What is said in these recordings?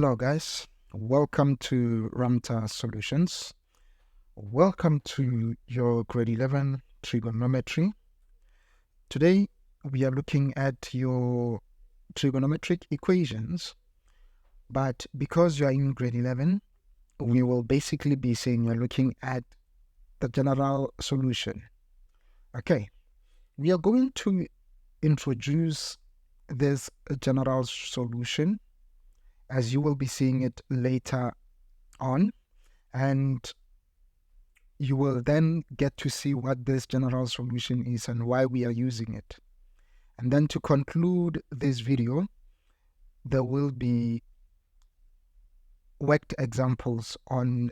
Hello guys, welcome to Ramta Solutions. Welcome to your grade 11 trigonometry. Today we are looking at your trigonometric equations, but because you are in grade 11, we will basically be saying you're looking at the general solution. Okay, we are going to introduce this general solution as you will be seeing it later on, and you will then get to see what this general solution is and why we are using it. And then to conclude this video, there will be worked examples on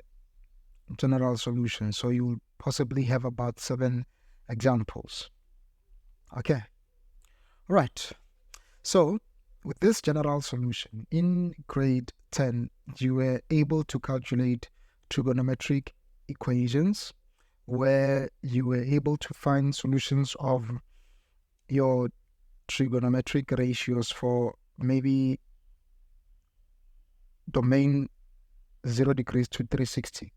general solutions. So you will possibly have about 7 examples. Okay. Right. So with this general solution, in grade 10, you were able to calculate trigonometric equations where you were able to find solutions of your trigonometric ratios for maybe domain 0 degrees to 360,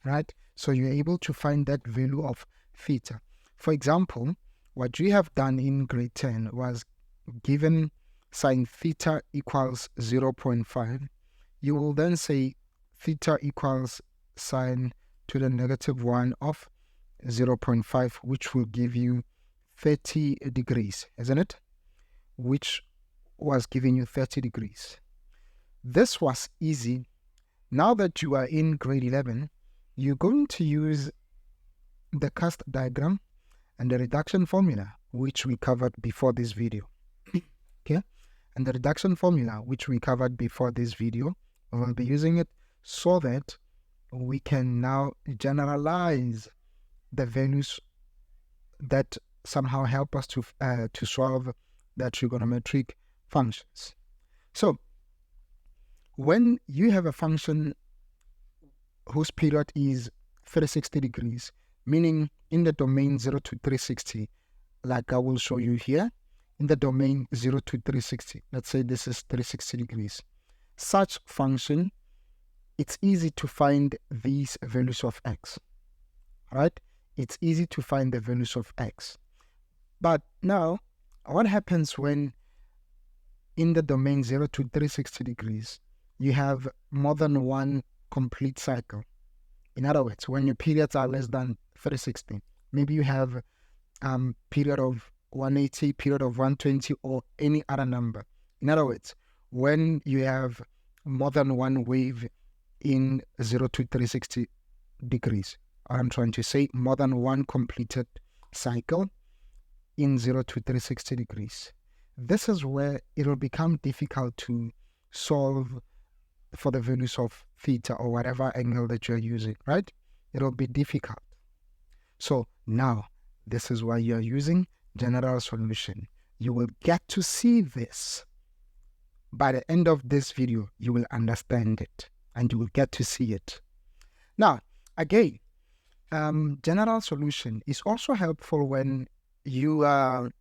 right? So you're able to find that value of theta. For example, what we have done in grade 10 was given sine theta equals 0.5. You will then say theta equals sine to the negative 1 of 0.5, which will give you 30 degrees, isn't it? Which was giving you 30 degrees. This was easy. Now that you are in grade 11, you're going to use the cast diagram and the reduction formula, which we covered before this video. Okay? And the reduction formula, which we covered before this video, we will be using it so that we can now generalize the values that somehow help us to solve the trigonometric functions. So when you have a function whose period is 360 degrees, meaning in the domain 0 to 360, like I will show you here, in the domain 0 to 360, let's say this is 360 degrees, such function, it's easy to find these values of x, right? It's easy to find the values of x. But now, what happens when in the domain 0 to 360 degrees, you have more than one complete cycle? In other words, when your periods are less than 360, maybe you have period of 180, period of 120, or any other number. In other words, when you have more than one wave in 0 to 360 degrees, I'm trying to say more than one completed cycle in 0 to 360 degrees. This is where it will become difficult to solve for the values of theta or whatever angle that you're using, right? It'll be difficult. So now, this is why you're using general solution. You will get to see this. By the end of this video, you will understand it and you will get to see it. Now, again, general solution is also helpful when you are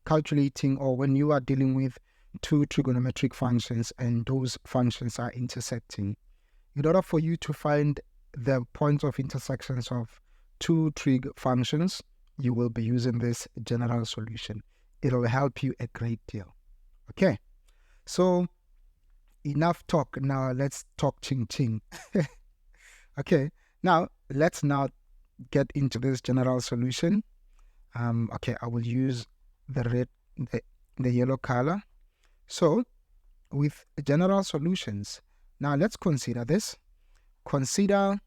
calculating or when you are dealing with two trigonometric functions and those functions are intersecting. In order for you to find the points of intersections of two trig functions, you will be using this general solution. It'll help you a great deal. Okay, so enough talk. Now let's talk ching. Okay, now let's get into this general solution. Okay, I will use the red, the yellow color. So with general solutions, now let's consider this. Consider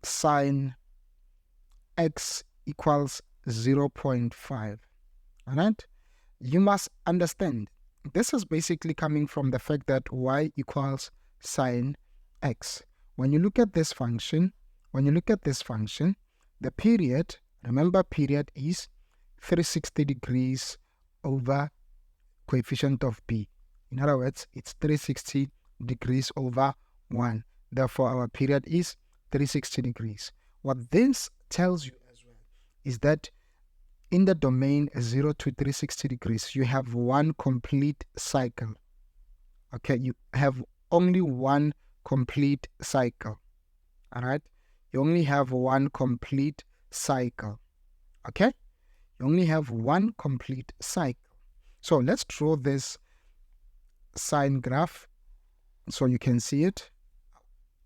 sine x equals 0.5. All right, you must understand this is basically coming from the fact that y equals sine x. When you look at this function, the period, remember period is 360 degrees over coefficient of b. In other words, it's 360 degrees over 1. Therefore, our period is 360 degrees. What this tells you as well is that in the domain 0 to 360 degrees, you have one complete cycle. Okay, you have only one complete cycle. All right, you only have one complete cycle. Okay, you only have one complete cycle. So let's draw this sine graph so you can see it.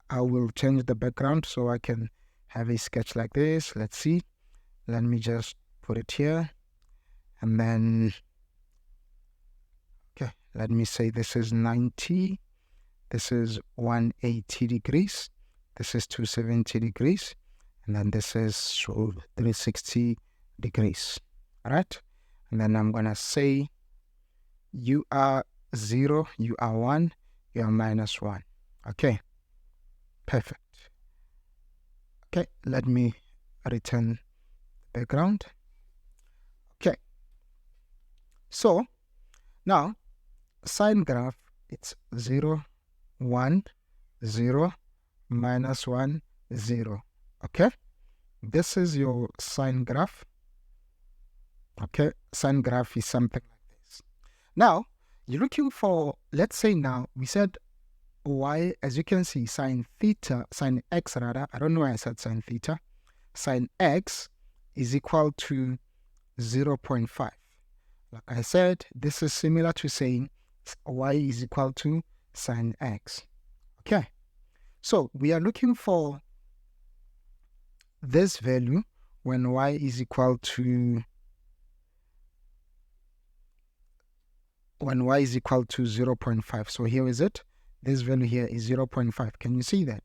I will change the background so I can have a sketch like this. Let's see. Let me just put it here. And then, okay, let me say this is 90. This is 180 degrees. This is 270 degrees. And then this is 360 degrees. All right. And then I'm going to say you are 0, you are 1, you are minus 1. Okay. Perfect. Okay, let me return the background. Okay. So now sine graph, it's 0, 1, 0, minus 1, 0. Okay. This is your sine graph. Okay. Sine graph is something like this. Now, you're looking for, let's say now, we said y, as you can see, sine theta, sine x rather, I don't know why I said sine theta, sine x is equal to 0.5. Like I said, this is similar to saying y is equal to sine x. Okay, so we are looking for this value when y is equal to 0.5. So here is it. This value here is 0.5. Can you see that?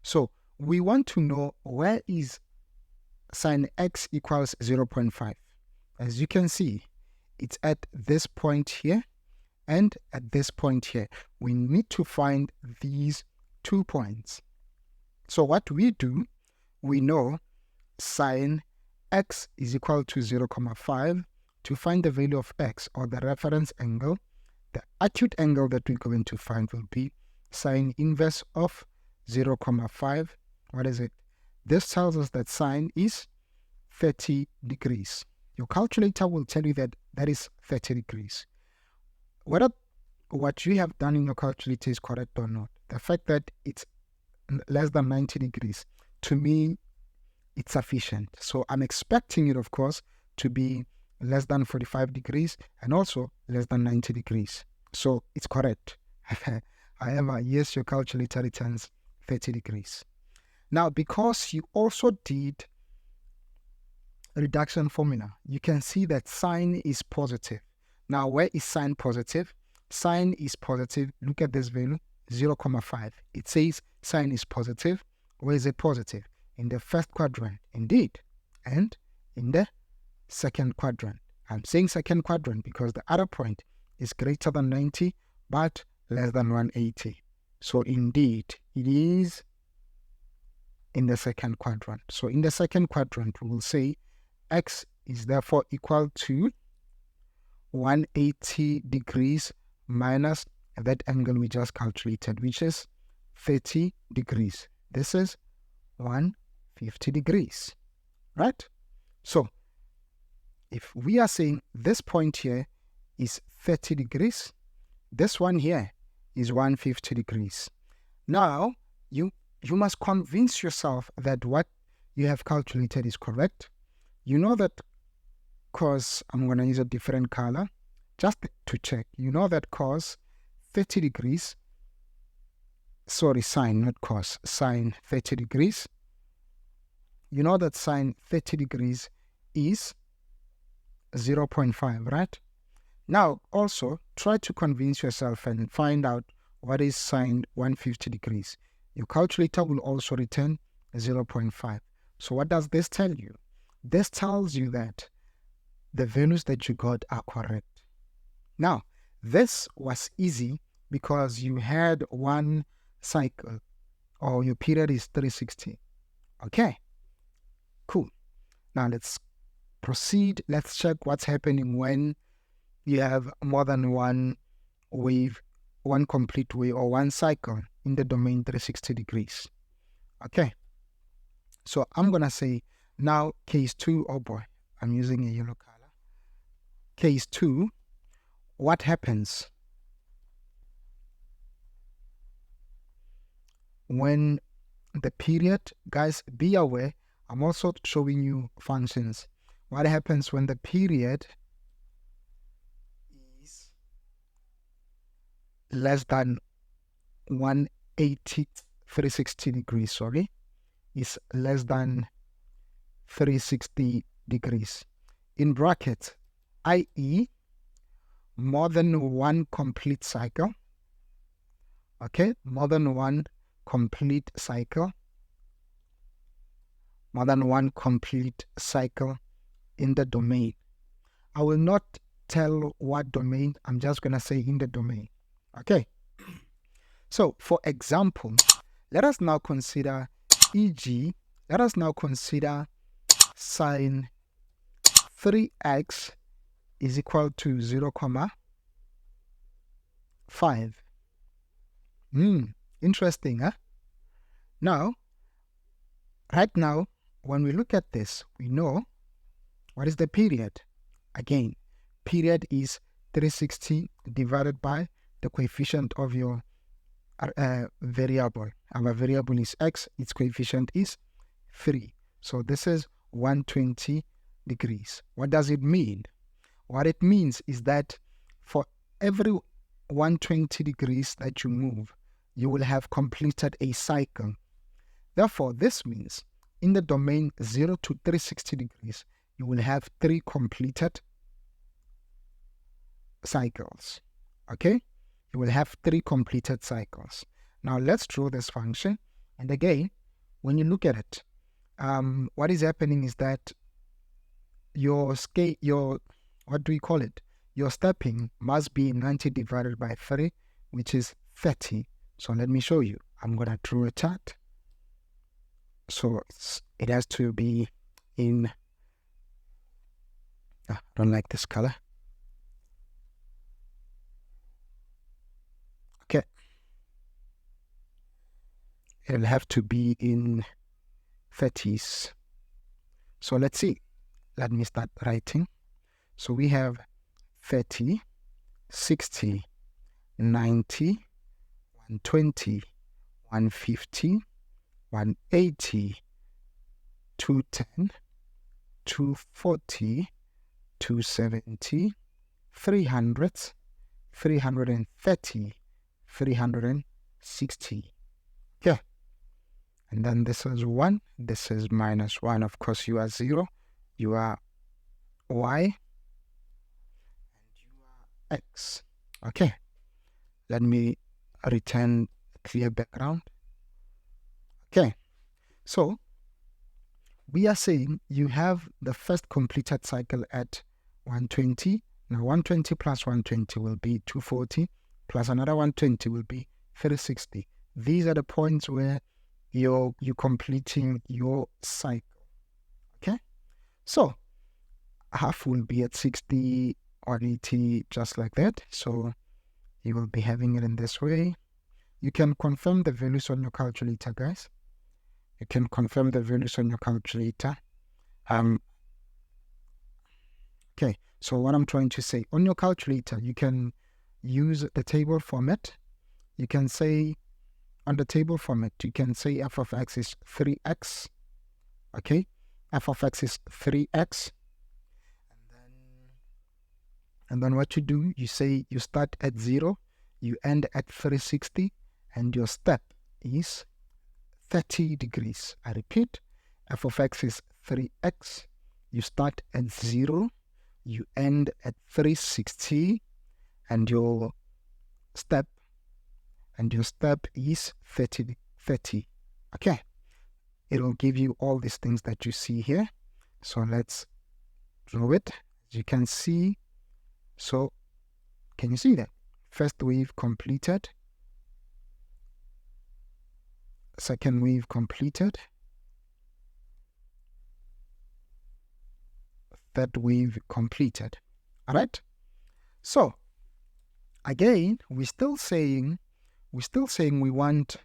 So we want to know where is sine x equals 0.5. As you can see, it's at this point here and at this point here. We need to find these 2 points. So what we do, we know sine x is equal to 0.5. To find the value of x, or the reference angle, the acute angle that we're going to find will be sine inverse of 0.5. What is it? This tells us that sine is 30 degrees. Your calculator will tell you that that is 30 degrees. Whether what you have done in your calculator is correct or not, the fact that it's less than 90 degrees, to me, it's sufficient. So I'm expecting it, of course, to be less than 45 degrees and also less than 90 degrees. So it's correct. However, yes, your calculator returns 30 degrees. Now, because you also did reduction formula, you can see that sine is positive. Now, where is sine positive? Sine is positive. Look at this value, 0.5. It says sine is positive. Where is it positive? In the first quadrant, indeed, and in the second quadrant. I'm saying second quadrant because the other point is greater than 90 but less than 180. So indeed, it is in the second quadrant. So in the second quadrant, we will say x is therefore equal to 180 degrees minus that angle we just calculated, which is 30 degrees. This is 150 degrees, right? So if we are saying this point here is 30 degrees, this one here is 150 degrees. Now, you must convince yourself that what you have calculated is correct. You know that cos, I'm going to use a different color, just to check. You know that cos 30 degrees, sorry, sine, not cos, sine 30 degrees. You know that sine 30 degrees is 0.5, right? Now, also, try to convince yourself and find out what is sine 150 degrees. Your calculator will also return 0.5. So what does this tell you? This tells you that the values that you got are correct. Now, this was easy because you had one cycle, or your period is 360. Okay, cool. Now let's proceed. Let's check what's happening when you have more than one wave, one complete wave, or one cycle in the domain 360 degrees. Okay, so I'm gonna say now case 2. Oh boy, I'm using a yellow color. Case 2, what happens when the period, guys, be aware, I'm also showing you functions. What happens when the period is less than 360 degrees, sorry, is less than 360 degrees. In brackets, i.e., more than one complete cycle. Okay, more than one complete cycle. More than one complete cycle in the domain. I will not tell what domain, I'm just going to say in the domain. Okay. So, for example, let us now consider, e.g., let us now consider sine 3x is equal to 0, 5. Interesting, huh? Now, right now, when we look at this, we know what is the period. Again, period is 360 divided by the coefficient of your variable. Our variable is x, its coefficient is 3. So this is 120 degrees. What does it mean? What it means is that for every 120 degrees that you move, you will have completed a cycle. Therefore, this means in the domain 0 to 360 degrees, you will have 3 completed cycles. Okay? You will have 3 completed cycles. Now let's draw this function. And again, when you look at it, what is happening is that your what do we call it? Your stepping must be 90 divided by 3, which is 30. So let me show you. I'm going to draw a chart. So it has to be in, I don't like this color. Okay. It'll have to be in 30s. So let's see. Let me start writing. So we have 30, 60, 90, 120, 150, 180, 210, 240, 270, 300, 330, 360. Yeah. And then this is 1, this is minus 1. Of course, you are 0, you are y, and you are x. Okay. Let me return a clear background. Okay. So, we are saying you have the first completed cycle at 120. Now, 120 plus 120 will be 240, plus another 120 will be 360. These are the points where you're completing your cycle. Okay, so half will be at 60 or 80, just like that. So you will be having it in this way. You can confirm the values on your calculator, guys. You can confirm the values on your calculator. Okay, so what I'm trying to say, on your calculator, you can use the table format. You can say, on the table format, you can say f of x is 3x. Okay, f of x is 3x. And then what you do, you say you start at 0, you end at 360, and your step is 30 degrees. I repeat, f of x is 3x. You start at 0, you end at 360, and your step is 30. Okay, it will give you all these things that you see here. So let's draw it. As you can see, so can you see that? First wave completed, second wave completed, third wave completed. All right, so again, we're still saying we want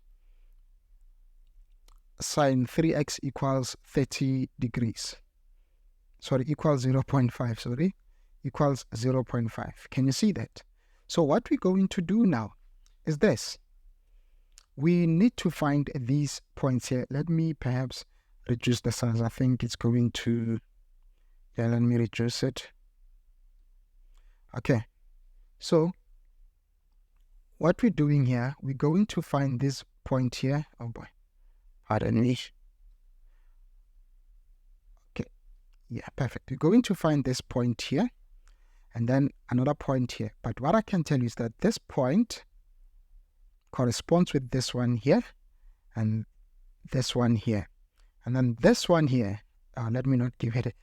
sine 3x equals 30 degrees. equals 0.5, sorry, equals 0.5. Can you see that? So what we're going to do now is this. We need to find these points here. Let me perhaps reduce the size. I think it's going to, yeah, let me reduce it. Okay, so what we're doing here, we're going to find this point here. Oh boy, pardon me. Okay, yeah, perfect. We're going to find this point here and then another point here. But what I can tell you is that this point corresponds with this one here and this one here. And then this one here, let me not give it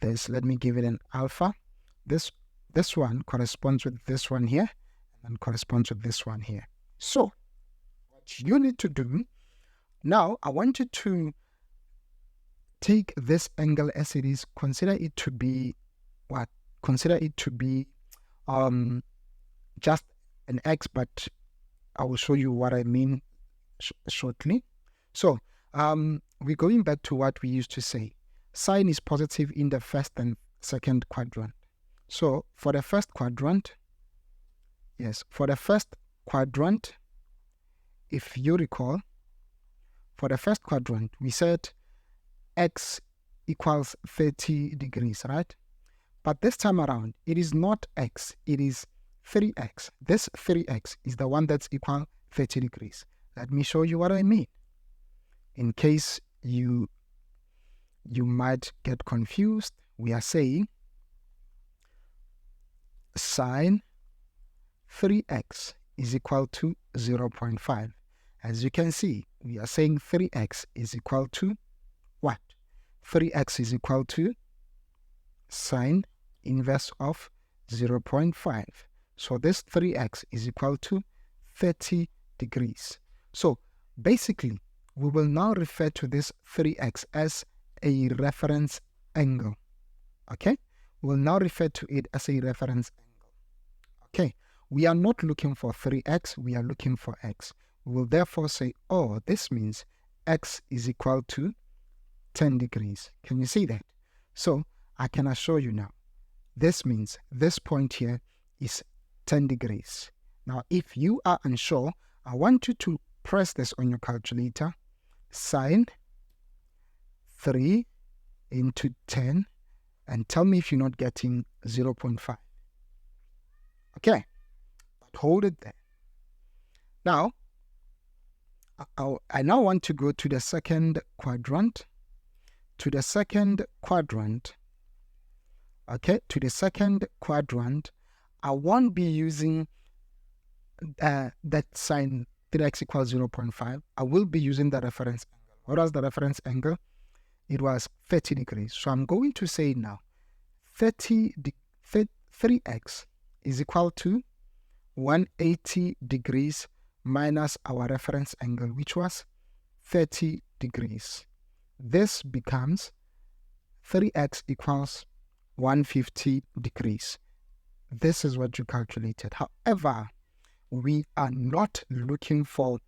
this, let me give it an alpha. This one corresponds with this one here and corresponds with this one here. So what you need to do now, I want you to take this angle as it is, consider it to be what? Consider it to be just an x, but I will show you what I mean shortly. So we're going back to what we used to say. Sine is positive in the first and second quadrant. So for the first quadrant, yes, for the first quadrant, if you recall, for the first quadrant, we said x equals 30 degrees, right? But this time around, it is not x, it is 3x. This 3x is the one that's equal 30 degrees. Let me show you what I mean. In case you might get confused, we are saying sine 3x is equal to 0.5. As you can see, we are saying 3x is equal to what? 3x is equal to sine inverse of 0.5. So this 3x is equal to 30 degrees. So basically, we will now refer to this 3x as a reference angle. Okay? We'll now refer to it as a reference angle. Okay? We are not looking for 3x, we are looking for x. We will therefore say, oh, this means x is equal to 10 degrees. Can you see that? So I can assure you now, this means this point here is 10 degrees. Now, if you are unsure, I want you to press this on your calculator. Sine 3 into 10 and tell me if you're not getting 0.5. Okay, but hold it there. Now, I now want to go to the second quadrant. To the second quadrant, okay, to the second quadrant, I won't be using that sine 3x equals 0.5. I will be using the reference angle. What was the reference angle? It was 30 degrees. So I'm going to say now 3x is equal to 180 degrees minus our reference angle, which was 30 degrees. This becomes 3x equals 150 degrees. This is what you calculated. However, we are not looking for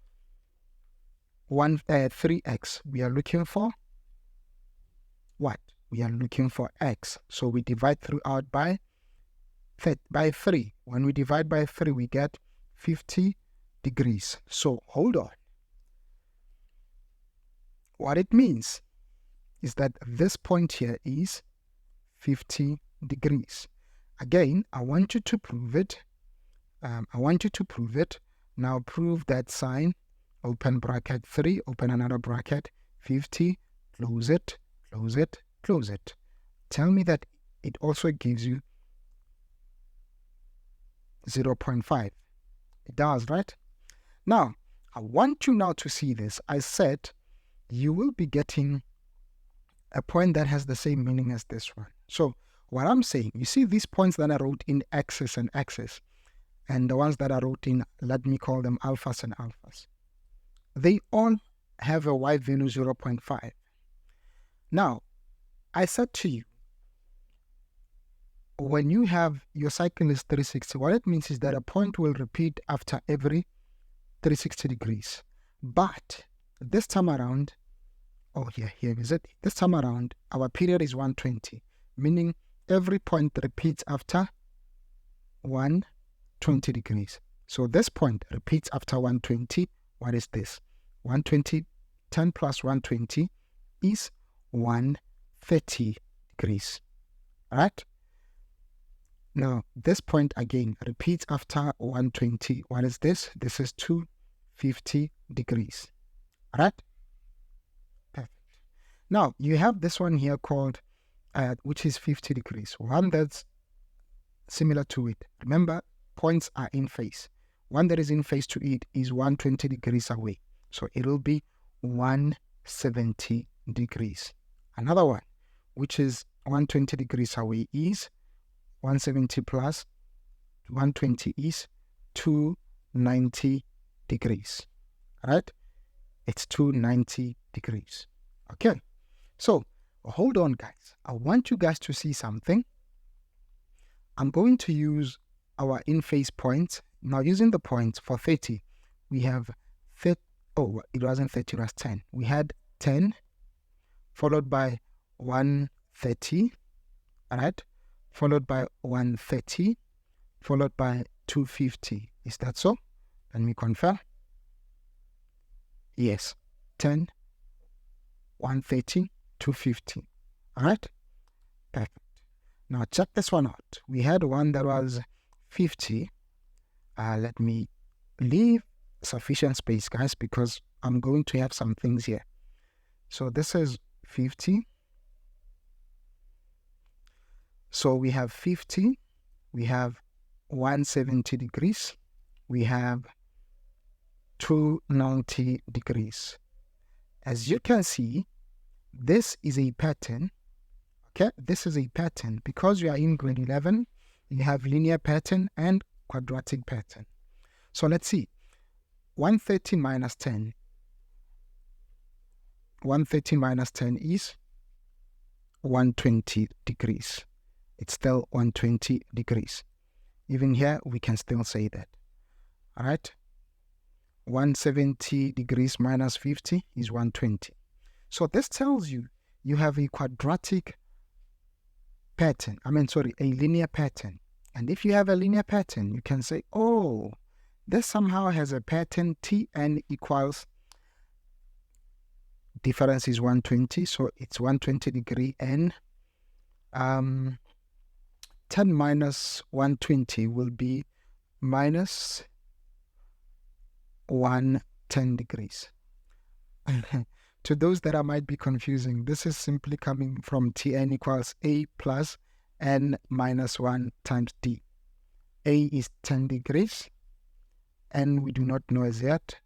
3x. We are looking for what? We are looking for x. So we divide throughout by 3. When we divide by 3, we get 50 degrees. So hold on. What it means is that this point here is 50 degrees. Again, I want you to prove it. Now prove that sine, open bracket 3, open another bracket, 50, close it, close it, close it. Tell me that it also gives you 0.5. It does, right? Now, I want you now to see this. I said you will be getting a point that has the same meaning as this one. So what I'm saying, you see these points that I wrote in x's and x's, and the ones that I wrote in, let me call them alphas and alphas. They all have a y value 0.5. Now, I said to you, when you have your cycle is 360, what it means is that a point will repeat after every 360 degrees. But this time around, oh yeah, here is it. This time around, our period is 120, meaning every point repeats after 120 degrees. So this point repeats after 120. What is this? 120, 10 plus 120 is 130 degrees. Alright? Now, this point again repeats after 120. What is this? This is 250 degrees. Alright? Perfect. Now, you have this one here called, which is 50 degrees. One that's similar to it. Remember, points are in phase. One that is in phase to it is 120 degrees away. So it will be 170 degrees. Another one, which is 120 degrees away, is 170 plus 120 is 290 degrees. Right? It's 290 degrees. Okay. So hold on, guys. I want you guys to see something. I'm going to use our in-phase points. Now, using the points for 30, we have 30. Oh, it wasn't 30, it was 10. We had 10 followed by 130, all right? Followed by 130, followed by 250. Is that so? Let me confirm. Yes, 10, 130, 250. All right? Perfect. Now, check this one out. We had one that was 50. Let me leave sufficient space, guys, because I'm going to have some things here. So this is 50. So we have 50, we have 170 degrees, we have 290 degrees. As you can see, this is a pattern. Okay, this is a pattern. Because we are in grade 11, you have linear pattern and quadratic pattern. So let's see. 130 minus 10. 130 minus 10 is 120 degrees. It's still 120 degrees. Even here, we can still say that. All right? 170 degrees minus 50 is 120. So this tells you you have a quadratic pattern. A linear pattern. And if you have a linear pattern, you can say, oh, this somehow has a pattern Tn equals, difference is 120, so it's 120 degree, and 10 minus 120 will be minus 110 degrees. To those that might be confusing, this is simply coming from Tn equals A plus N minus 1 times D. A is 10 degrees, N we do not know as yet,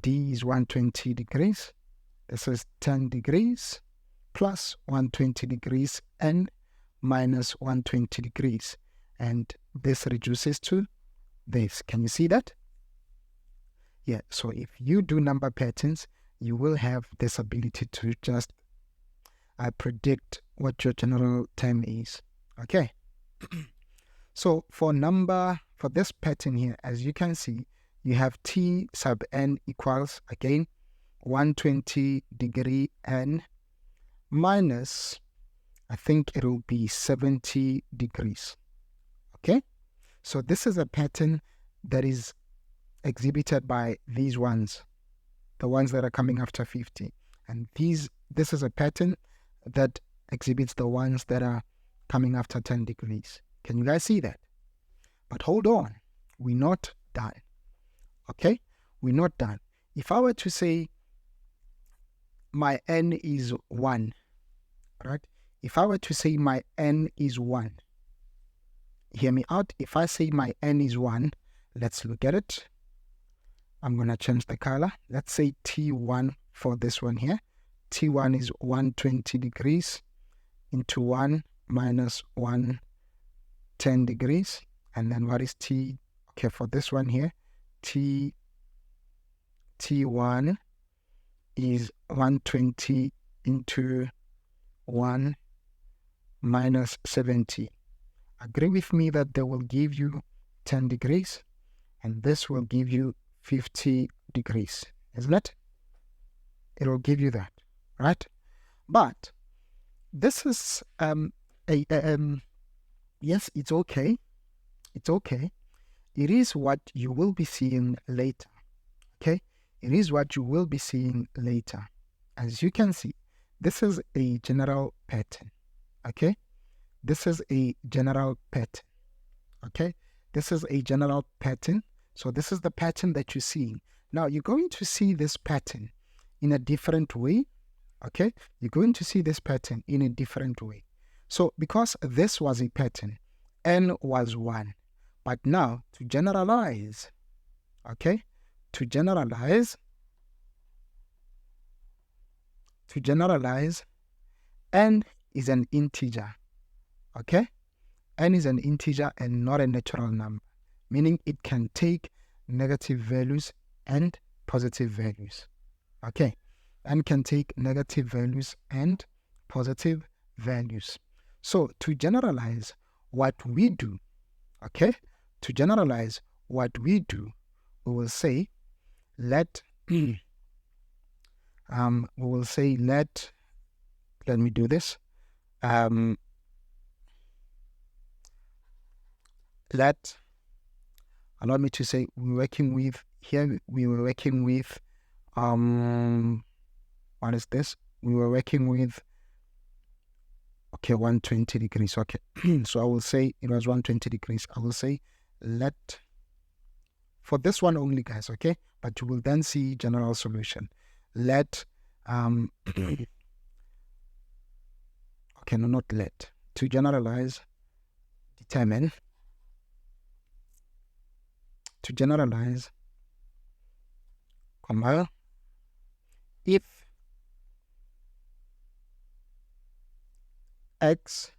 D is 120 degrees. This is 10 degrees plus 120 degrees and minus 120 degrees. And this reduces to this. Can you see that? Yeah, so if you do number patterns, you will have this ability to just predict what your general term is. Okay. So for this pattern here, as you can see, you have T sub n equals, again, 120 degree n minus, I think it will be 70 degrees. Okay. So this is a pattern that is exhibited by these ones, the ones that are coming after 50. And this is a pattern that exhibits the ones that are coming after 10 degrees. Can you guys see that? But hold on, we're not done. Okay, we're not done. If I were to say my n is 1, right? If I were to say my n is 1, hear me out. If I say my n is 1, let's look at it. I'm going to change the color. Let's say T1 for this one here. T1 is 120 degrees into 1 minus 110 degrees. And then what is T? Okay, for this one here, T1 is 120 into 1 minus 70. Agree with me that they will give you 10 degrees and this will give you 50 degrees, isn't it? It will give you that, right? But this is a yes, it's okay. It's okay. It is what you will be seeing later. Okay, it is what you will be seeing later. As you can see, this is a general pattern. Okay, this is a general pattern. Okay, this is a general pattern. So this is the pattern that you're seeing. Now you're going to see this pattern in a different way. Okay, you're going to see this pattern in a different way. So because this was a pattern, n was 1. But now to generalize, okay, to generalize, n is an integer. Okay, n is an integer and not a natural number, meaning it can take negative values and positive values. Okay, n can take negative values and positive values. So to generalize what we do, okay, to generalize what we do, we will say let let me do this. Allow me to say we're working with, here we were working with, what is this? We were working with, okay, 120 degrees. Okay, so I will say it was 120 degrees. I will say let, for this one only, guys, okay? But you will then see general solution. Let, okay, no, not let. To generalize, determine. To generalize, comma, if x,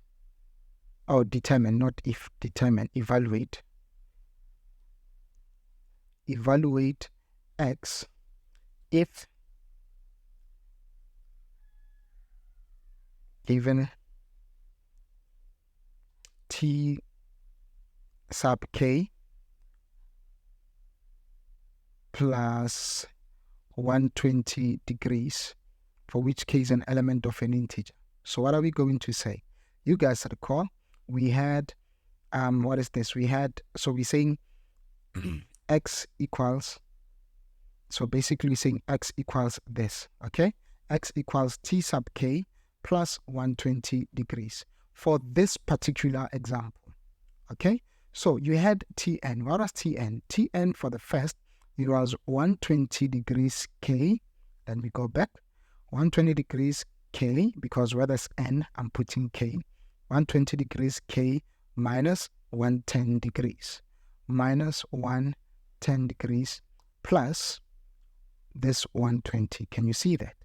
or determine, not if, determine, evaluate x if given t sub k plus 120 degrees, for which k is an element of an integer. So what are we going to say? You guys recall we had what is this? We had, so we're saying x equals, so basically we're saying x equals this, okay? X equals t sub k plus 120 degrees for this particular example, okay? So you had Tn. What was Tn? Tn for the first, it was 120 degrees K. Let me go back. 120 degrees K, because where there's N, I'm putting K. 120 degrees K minus 110 degrees. Minus 110 degrees plus this 120. Can you see that?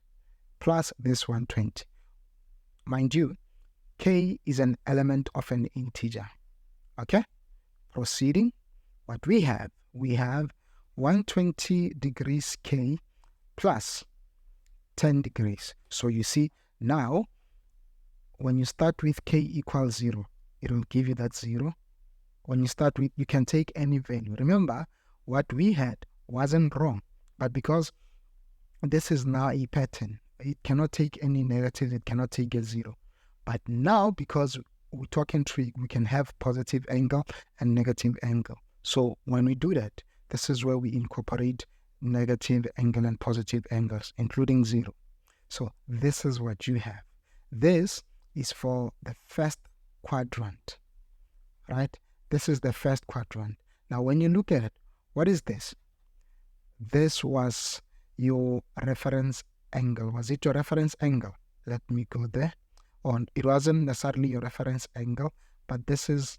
Plus this 120. Mind you, K is an element of an integer. Okay? Proceeding, what we have 120 degrees K plus 10 degrees. So you see, now, when you start with K equals 0, it will give you that 0. When you start with, you can take any value. Remember, what we had wasn't wrong, but because this is now a pattern, it cannot take any negative, it cannot take a 0. But now, because we're talking trig, we can have positive angle and negative angle. So when we do that, this is where we incorporate negative angle and positive angles, including 0. So this is what you have. This is for the first quadrant, right? This is the first quadrant. Now, when you look at it, what is this? This was your reference angle. Was it your reference angle? Let me go there. Oh, it wasn't necessarily your reference angle, but this is,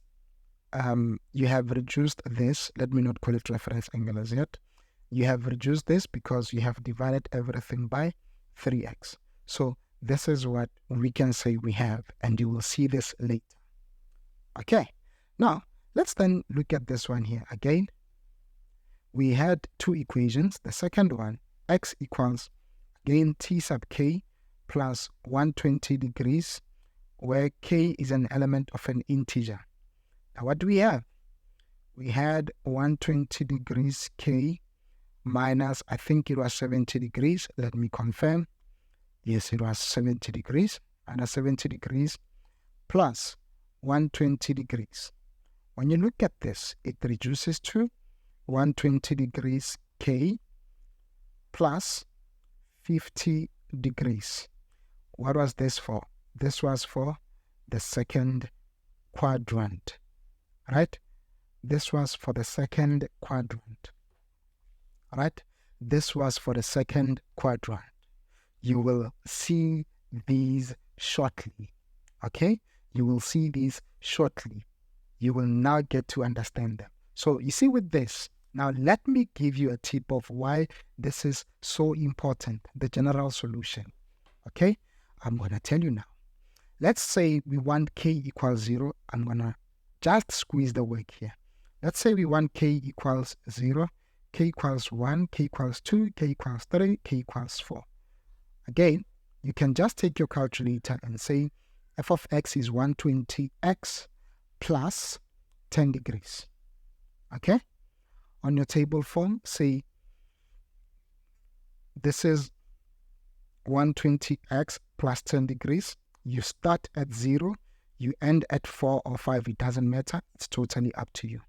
you have reduced this. Let me not call it reference angle as yet. You have reduced this because you have divided everything by 3x. So this is what we can say we have, and you will see this later. Okay, now let's then look at this one here again. We had two equations. The second one, x equals, again, t sub k plus 120 degrees, where k is an element of an integer. Now what do we have? We had 120 degrees k minus, I think it was 70 degrees. Let me confirm. Yes, it was 70 degrees. Minus 70 degrees plus 120 degrees. When you look at this, it reduces to 120 degrees K plus 50 degrees. What was this for? This was for the second quadrant, right? This was for the second quadrant, right? This was for the second quadrant. You will see these shortly, okay? You will see these shortly. You will now get to understand them. So you see with this, now let me give you a tip of why this is so important, the general solution, okay? I'm going to tell you now. Let's say we want k equals 0. I'm going to just squeeze the work here. Let's say we want k equals 0, k equals 1, k equals 2, k equals 3, k equals 4. Again, you can just take your calculator and say f of x is 120x plus 10 degrees. Okay? On your table form, say this is 120x plus 10 degrees. You start at 0, you end at 4 or 5, it doesn't matter. It's totally up to you.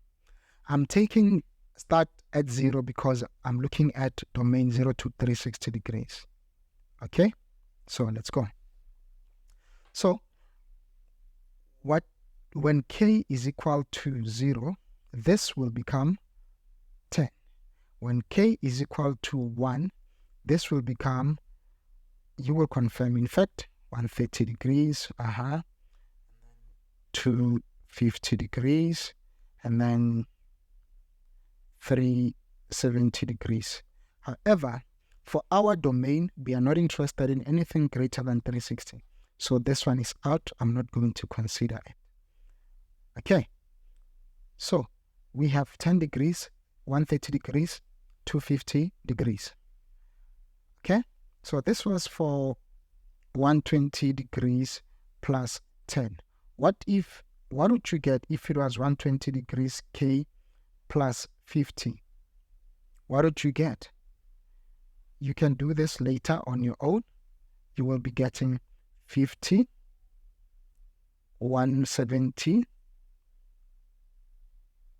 I'm taking start at 0 because I'm looking at domain 0 to 360 degrees. Okay? So let's go. So when k is equal to 0, this will become 10. When k is equal to 1, this will become, you will confirm, in fact, 130 degrees, 250 degrees, and then 370 degrees. However, for our domain, we are not interested in anything greater than 360. So this one is out. I'm not going to consider it. Okay. So we have 10 degrees, 130 degrees, 250 degrees. Okay. So this was for 120 degrees plus 10. What would you get if it was 120 degrees K plus 50? What would you get? You can do this later on your own. You will be getting 50, 170,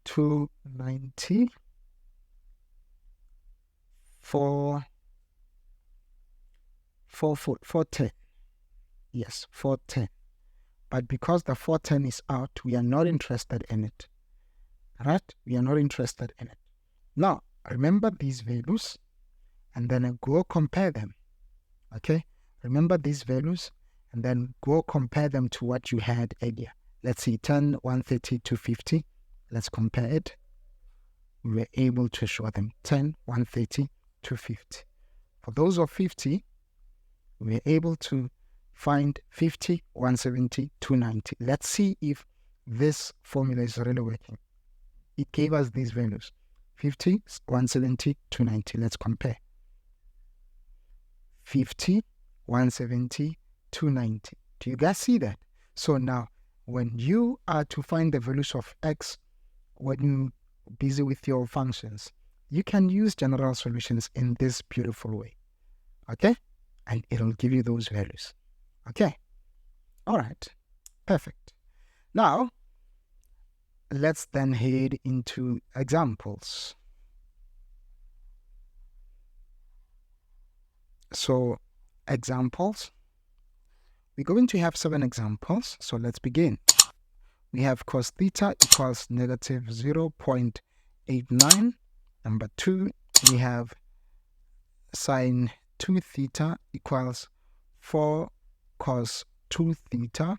290, 410. Yes, 410. But because the 410 is out, we are not interested in it. Right? We are not interested in it. Now, remember these values and then go compare them. Okay? Remember these values and then go compare them to what you had earlier. Let's see, 10, 130, 250. Let's compare it. We were able to show them 10, 130, 250. For those of 50, we were able to find 50, 170, 290. Let's see if this formula is really working. It gave us these values. 50, 170, 290. Let's compare. 50, 170, 290. Do you guys see that? So now, when you are to find the values of x, when you're busy with your functions, you can use general solutions in this beautiful way. Okay? And it'll give you those values. Okay? All right. Perfect. Now, let's then head into examples. So, examples. We're going to have 7 examples. So, let's begin. We have cos theta equals negative 0.89. Number 2, we have sine 2 theta equals 4 cos 2 theta.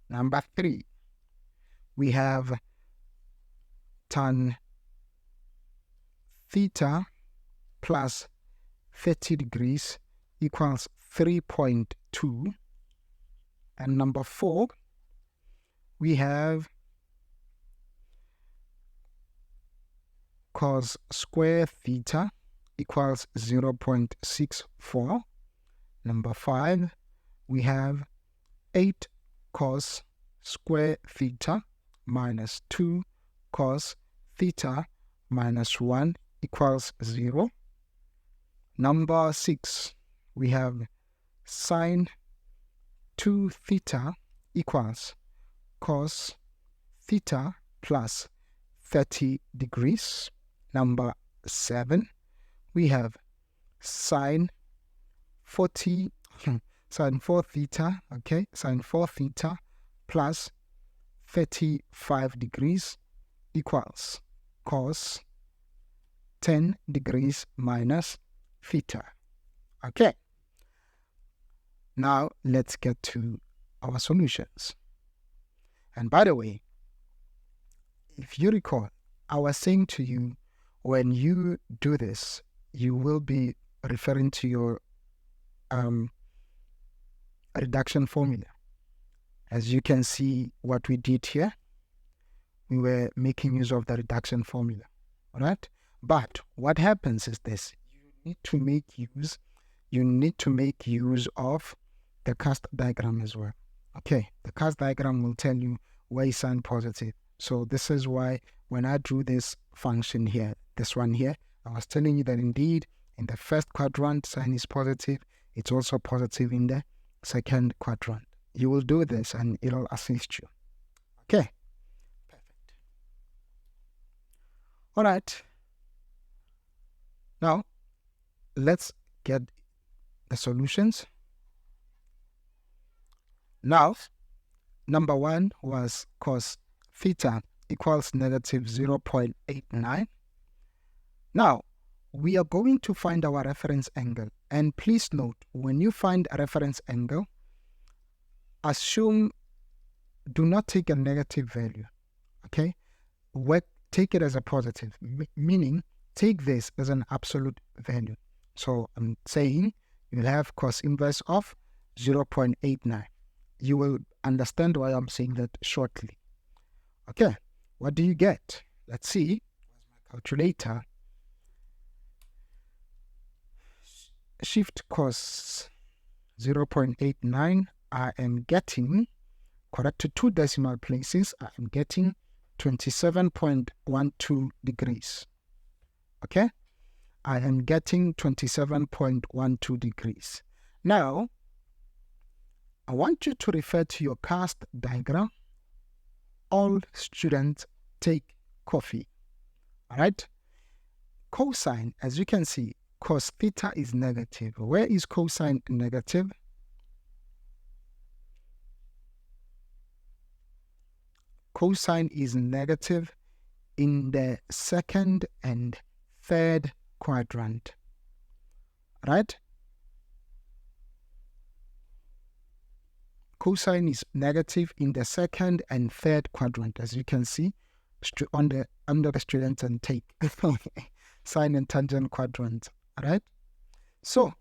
Number 3, we have tan theta plus 30 degrees equals 3.2. And number 4, we have cos square theta equals 0.64. Number 5, we have 8 cos square theta minus 2 cos theta minus 1 equals 0. Number 6, we have sine 2 theta equals cos theta plus 30 degrees. Number 7, we have sine 40 sine 4 theta, okay, sine 4 theta plus 35 degrees equals cos 10 degrees minus theta. Okay, now let's get to our solutions. And by the way, if you recall, I was saying to you, when you do this, you will be referring to your reduction formula. As you can see what we did here, we were making use of the reduction formula, all right? But what happens is this: you need to make use of the cast diagram as well. Okay, the cast diagram will tell you where is sine positive. So this is why when I drew this function here, this one here, I was telling you that indeed in the first quadrant sine is positive. It's also positive in the second quadrant. You will do this and it'll assist you. Okay, perfect. All right, now let's get the solutions. Now, number 1 was cos theta equals negative 0.89. Now, we are going to find our reference angle. And please note, when you find a reference angle, do not take a negative value, okay? Take it as a positive, meaning take this as an absolute value. So I'm saying you'll have cos inverse of 0.89. You will understand why I'm saying that shortly. Okay, what do you get? Let's see. Where's my calculator? Shift cos 0.89. I am getting, corrected 2 decimal places, I am getting 27.12 degrees. Okay, I am getting 27.12 degrees. Now, I want you to refer to your cast diagram. All students take coffee. All right. Cosine, as you can see, cos theta is negative. Where is cosine negative? Cosine is negative in the second and third quadrant. Right? Cosine is negative in the second and third quadrant, as you can see under the student and take sine and tangent quadrant. Alright, so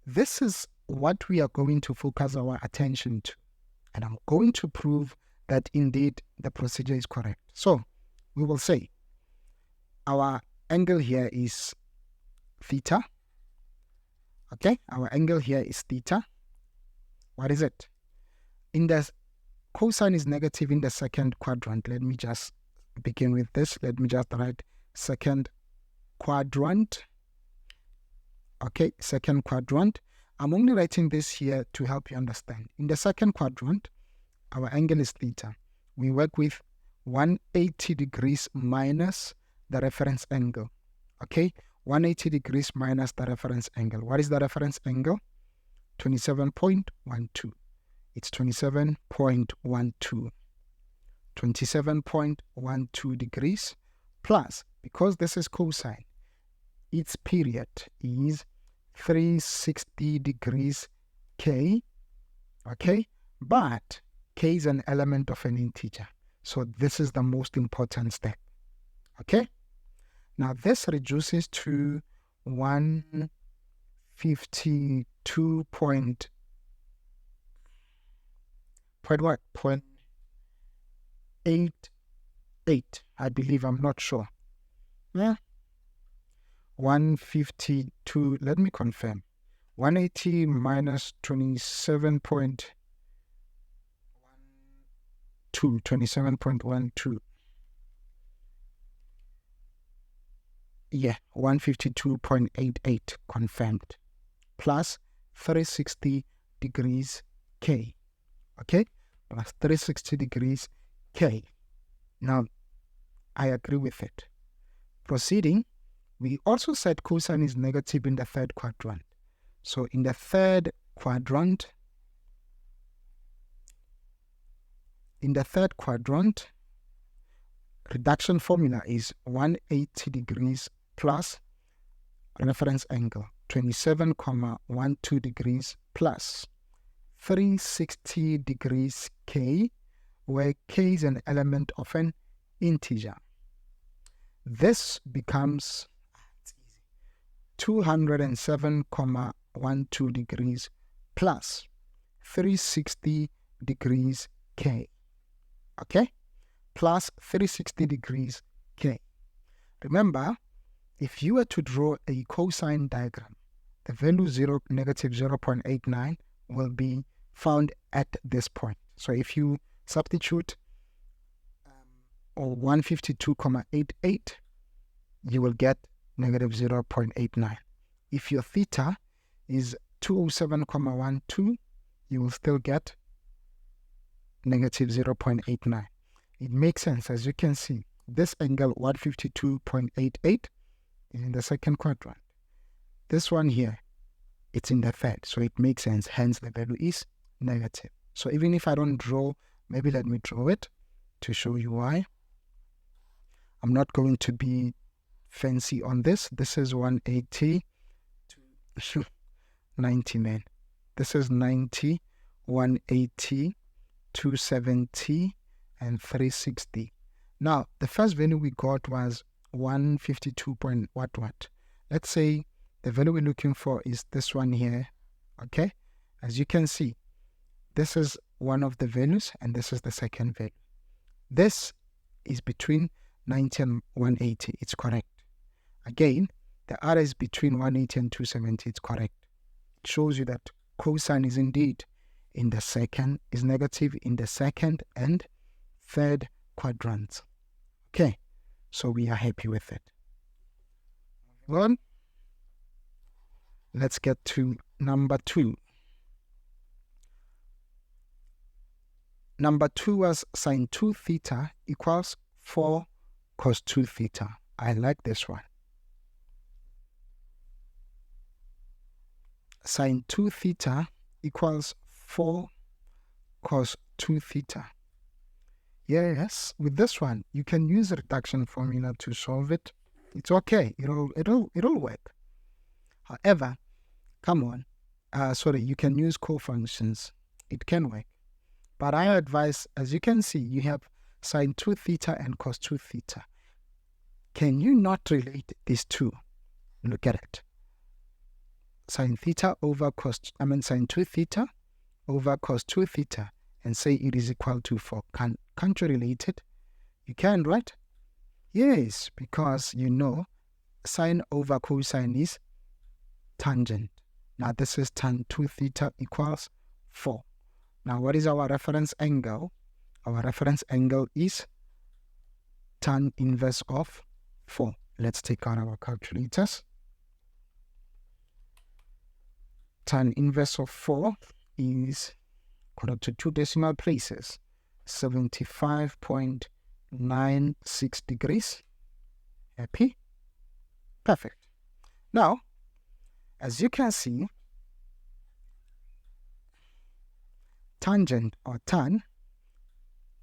this is what we are going to focus our attention to, and I'm going to prove that indeed the procedure is correct. So we will say our angle here is theta. Okay, our angle here is theta. What is it? In the cosine is negative in the second quadrant. Let me just begin with this. Let me just write second quadrant. Okay, second quadrant. I'm only writing this here to help you understand. In the second quadrant, our angle is theta. We work with 180 degrees minus the reference angle. Okay, 180 degrees minus the reference angle. What is the reference angle? 27.12. It's 27.12. 27.12 degrees plus, because this is cosine, its period is 360 degrees K. Okay, but K is an element of an integer. So this is the most important step. Okay, now this reduces to 152 point what? 0.88, I believe, I'm not sure. Yeah, 152, let me confirm. 180 minus 27.12, 27.12. Yeah, 152.88 confirmed. Plus 360 degrees K. Okay, plus 360 degrees K. Now, I agree with it. Proceeding, we also said cosine is negative in the third quadrant. So in the third quadrant, reduction formula is 180 degrees plus reference angle 27.12 degrees plus 360 degrees K, where K is an element of an integer. This becomes 207.12 degrees plus 360 degrees K. Okay? Plus 360 degrees K. Remember, if you were to draw a cosine diagram, the value negative 0.89 will be found at this point. So if you substitute 152.88, you will get negative 0.89. If your theta is 207.12, you will still get negative 0.89. It makes sense. As you can see, this angle 152.88 is in the second quadrant. This one here, it's in the third, so it makes sense. Hence, the value is negative. So even if I don't draw, maybe let me draw it to show you why. I'm not going to be fancy on this. This is 180, 90, man. This is 90, 180, 270, and 360. Now, the first value we got was 152 point what. Let's say the value we're looking for is this one here. Okay? As you can see, this is one of the values and this is the second value. This is between 90 and 180. It's correct. Again, the other is between 180 and 270. It's correct. It shows you that cosine is indeed in the second, is negative in the second and third quadrants. Okay, so we are happy with it. Well, let's get to number 2. Number 2 was sine 2 theta equals 4 cos 2 theta. I like this one. Sine 2 theta equals 4 cos 2 theta. Yes, with this one, you can use a reduction formula to solve it. It's okay. It'll work. However, come on. You can use cofunctions. It can work. But I advise, as you can see, you have sine 2 theta and cos 2 theta. Can you not relate these two? Look at it. Sine 2 theta over cos 2 theta and say it is equal to 4. Can't you relate it? You can, right? Yes, because you know sine over cosine is tangent. Now this is tan 2 theta equals 4. Now what is our reference angle? Our reference angle is tan inverse of 4. Let's take out our calculators. Tan inverse of 4 is equal to 2 decimal places, 75.96 degrees. Happy? Perfect. Now, as you can see, tangent or tan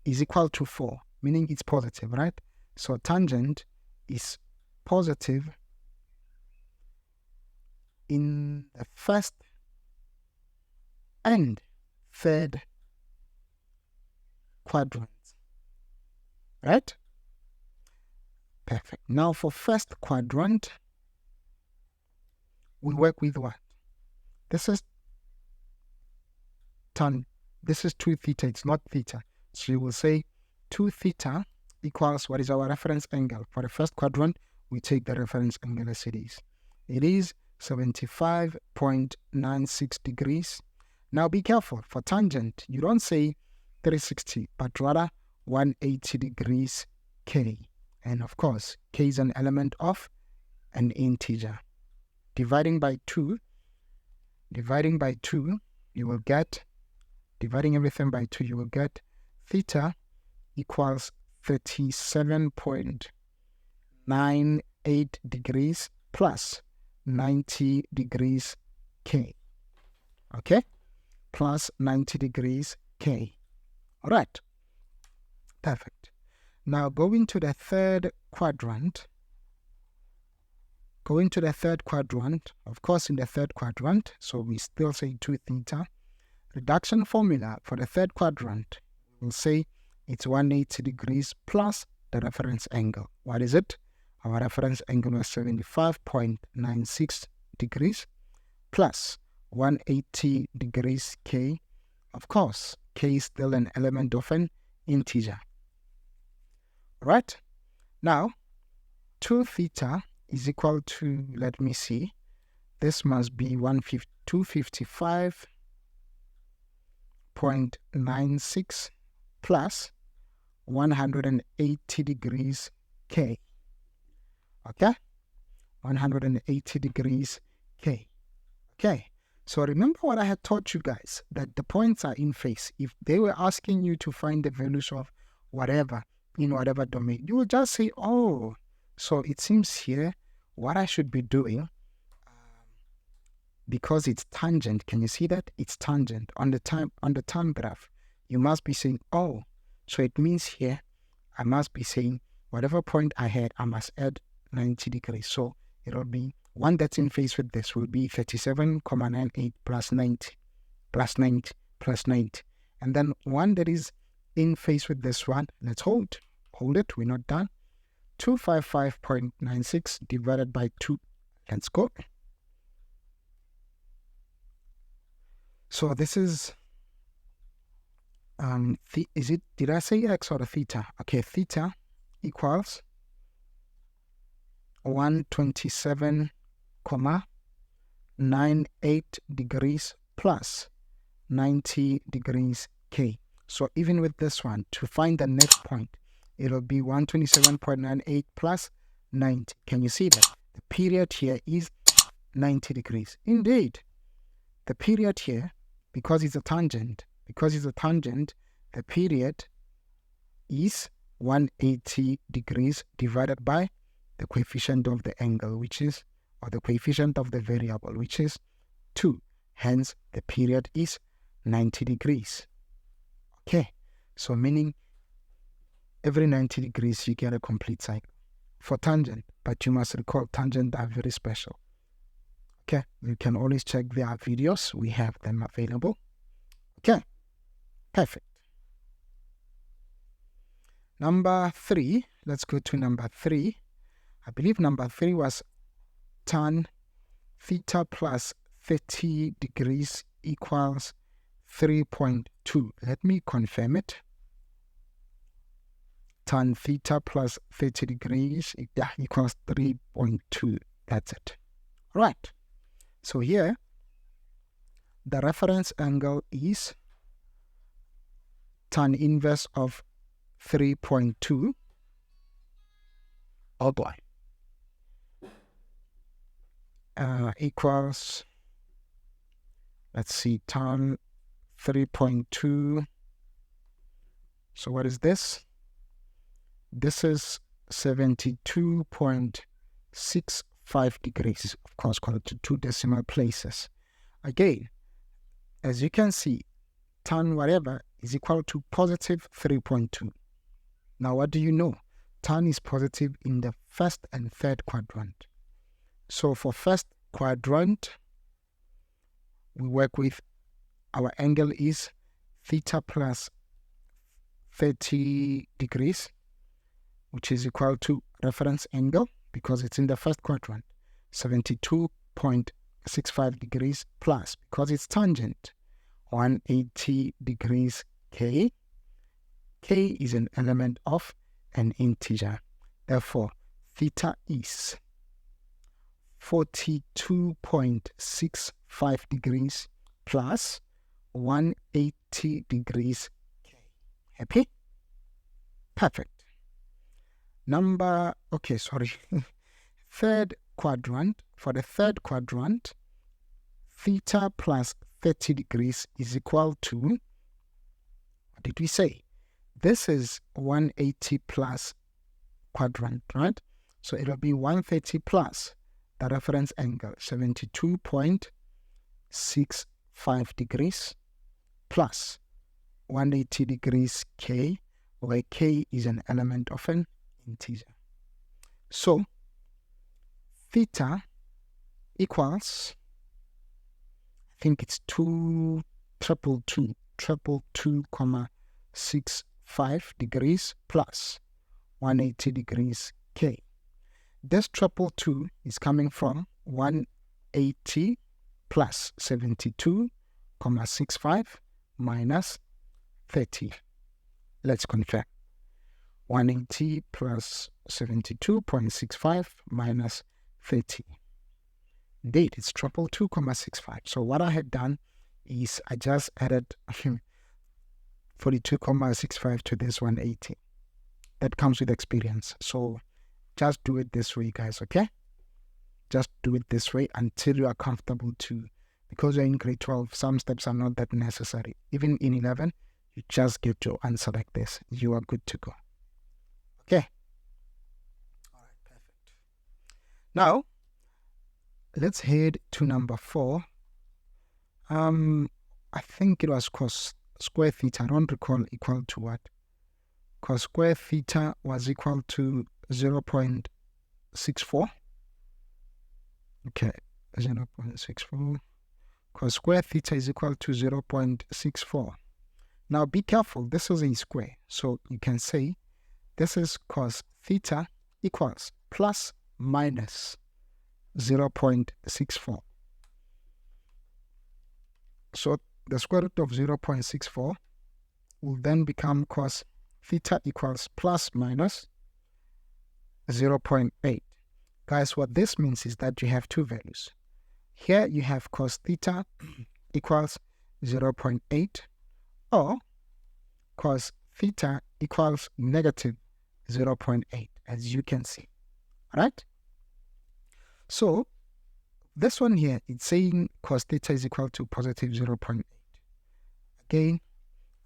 is equal to 4, meaning it's positive, right? So tangent is positive in the first and third quadrants, right? Perfect. Now for first quadrant, we work with what? This is tan. This is 2 theta. It's not theta. So you will say 2 theta equals what is our reference angle. For the first quadrant, we take the reference angle as it is. It is 75.96 degrees. Now be careful. For tangent, you don't say 360, but rather 180 degrees K. And of course, K is an element of an integer. Dividing by 2, you will get dividing everything by 2, you will get theta equals 37.98 degrees plus 90 degrees K. Okay? Plus 90 degrees K. All right. Perfect. Now going to the third quadrant. Going to the third quadrant, of course in the third quadrant, so we still say 2 theta. Reduction formula for the third quadrant, we'll say it's 180 degrees plus the reference angle. What is it? Our reference angle was 75.96 degrees plus 180 degrees K. Of course, K is still an element of an integer. Right? Now, 2 theta is equal to, let me see, this must be 255.96 plus 180 degrees K. Okay? 180 degrees K. Okay? So remember what I had taught you guys, that the points are in phase. If they were asking you to find the values of whatever, in whatever domain, you will just say, oh, so it seems here what I should be doing, because it's tangent, can you see that? It's tangent on the time graph. You must be saying, oh, so it means here I must be saying whatever point I had, I must add 90 degrees. So it will be one that's in phase with this will be 37.98 plus 90 plus 90 plus 90. And then one that is in phase with this one, let's hold it, we're not done. 255.96 divided by 2. Let's go. So this is did I say x or theta? Okay, theta equals 127.98 degrees plus 90 degrees K. So even with this one, to find the next point, it'll be 127.98 plus 90. Can you see that? The period here is 90 degrees. Indeed, the period here, because it's a tangent, the period is 180 degrees divided by the coefficient of the angle, which is, or the coefficient of the variable, which is 2. Hence, the period is 90 degrees. Okay, so meaning every 90 degrees you get a complete cycle for tangent, but you must recall tangent are very special. Okay, you can always check their videos, we have them available. Okay, perfect. Number 3, let's go to number 3. I believe number 3 was tan theta plus 30 degrees equals 3.2. Let me confirm it. Tan theta plus 30 degrees equals 3.2. That's it. Right. So here, the reference angle is tan inverse of 3.2. Oh boy. Equals, let's see, tan 3.2. So what is this? This is 72.65 degrees. Of course, call it to 2 decimal places. Again, as you can see, tan whatever is equal to positive 3.2. Now, what do you know? Tan is positive in the first and third quadrant. So for first quadrant, we work with our angle is theta plus 30 degrees, which is equal to reference angle, because it's in the first quadrant, 72.65 degrees plus, because it's tangent, 180 degrees K. K is an element of an integer. Therefore, theta is 42.65 degrees plus 180 degrees K. Happy? Perfect. Third quadrant. For the third quadrant, theta plus 30 degrees is equal to did we say? This is 180 plus quadrant, right? So it'll be 130 plus the reference angle, 72.65 degrees, plus 180 degrees K, where K is an element of an integer. So theta equals, I think it's 222.65 degrees plus 180 degrees K. This 222 is coming from 180 plus 72.65 minus 30. Let's confirm. 180 plus 72.65 minus 30. Indeed, it's 222.65. So what I had done is I just added 42.65 to this 180. That comes with experience. So just do it this way, guys, okay? Just do it this way until you are comfortable to. Because you're in grade 12, some steps are not that necessary. Even in 11, you just get your answer like this. You are good to go. Okay? All right, perfect. Now, let's head to number 4. I think it was cos square theta. I don't recall equal to what. Cos square theta was equal to 0.64. Okay, 0.64. Cos square theta is equal to 0.64. Now be careful, this is a square. So you can say this is cos theta equals plus minus 0.64. So the square root of 0.64 will then become cos theta equals plus minus 0.8. Guys, what this means is that you have two values. Here you have cos theta equals 0.8 or cos theta equals negative 0.8, as you can see. All right? So this one here, it's saying cos theta is equal to positive 0.8. Again,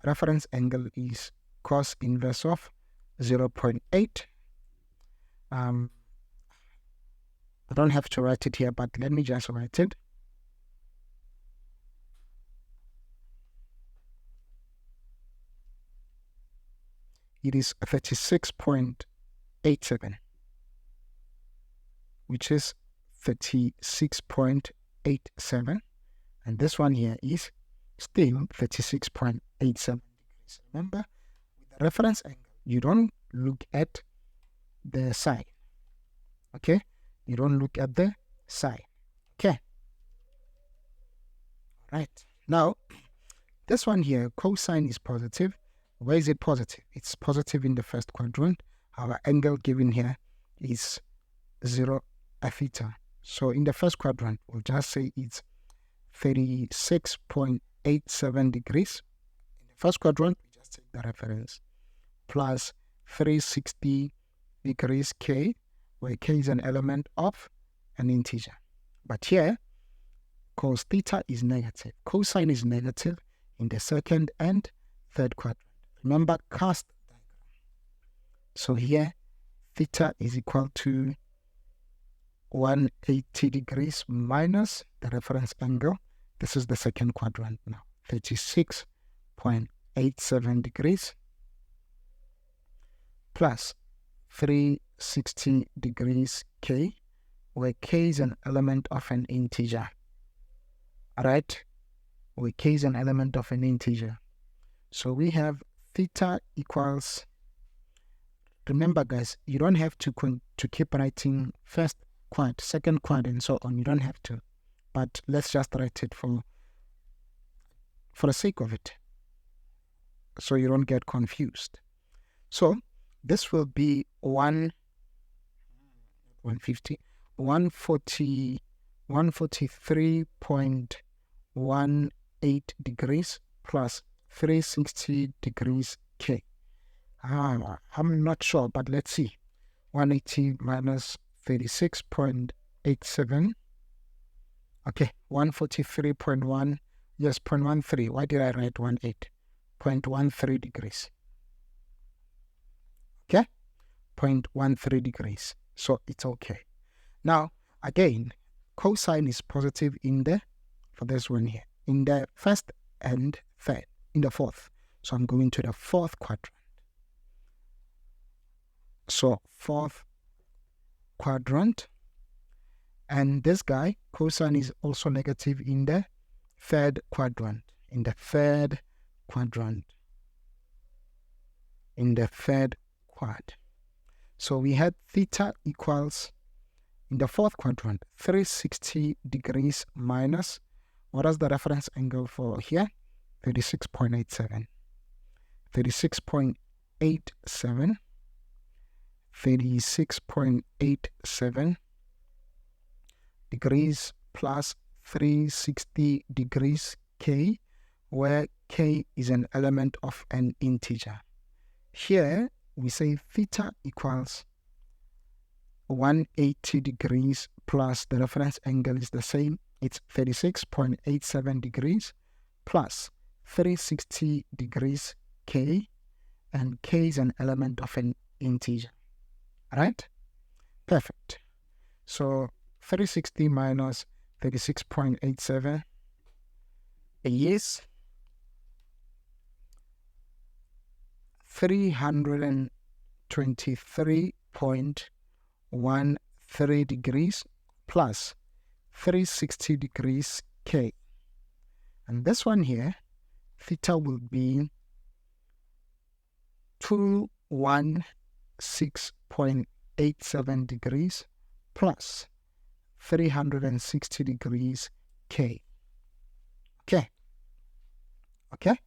reference angle is cos inverse of 0.8. I don't have to write it here, but let me just write it. It is 36.87, which is 36.87, and this one here is still 36.87 degrees. Remember, with the reference angle, you don't look at the side. Okay? You don't look at the side. Okay? All right. Now, this one here, cosine is positive. Where is it positive? It's positive in the first quadrant. Our angle given here is 0 theta. So in the first quadrant, we'll just say it's 36.87 degrees. In the first quadrant, we just take the reference, plus 360 degrees K, where K is an element of an integer. But here, cos theta is negative. Cosine is negative in the second and third quadrant. Remember, cast diagram. So here, theta is equal to 180 degrees minus the reference angle. This is the second quadrant now, 36.87 degrees plus 360 degrees K, where K is an element of an integer. Alright? Where K is an element of an integer. So we have theta equals, remember guys, you don't have to keep writing first quad, second quad, and so on. You don't have to. But let's just write it for the sake of it, so you don't get confused. So this will be 143.18 degrees plus 360 degrees K. I'm not sure, but let's see. 180 minus 36.87. Okay, 143.1. Yes, 0.13. Why did I write 18? 0.13 degrees. Okay, 0.13 degrees. So it's okay. Now, again, cosine is positive in the, for this one here, in the first and third, in the fourth. So I'm going to the fourth quadrant. So fourth quadrant. And this guy, cosine is also negative in the third quadrant. In the third quadrant. In the third quad. So we had theta equals, in the fourth quadrant, 360 degrees minus, what is the reference angle for here? 36.87. 36.87. 36.87 degrees plus 360 degrees k, where k is an element of an integer. Here we say theta equals 180 degrees plus the reference angle is the same. It's 36.87 degrees plus 360 degrees k, and k is an element of an integer. Right? Perfect. So 360 minus 36.87 is 323.13 degrees plus 360 degrees k. And this one here, theta will be 216.87 degrees plus 360 degrees k. Okay. Okay.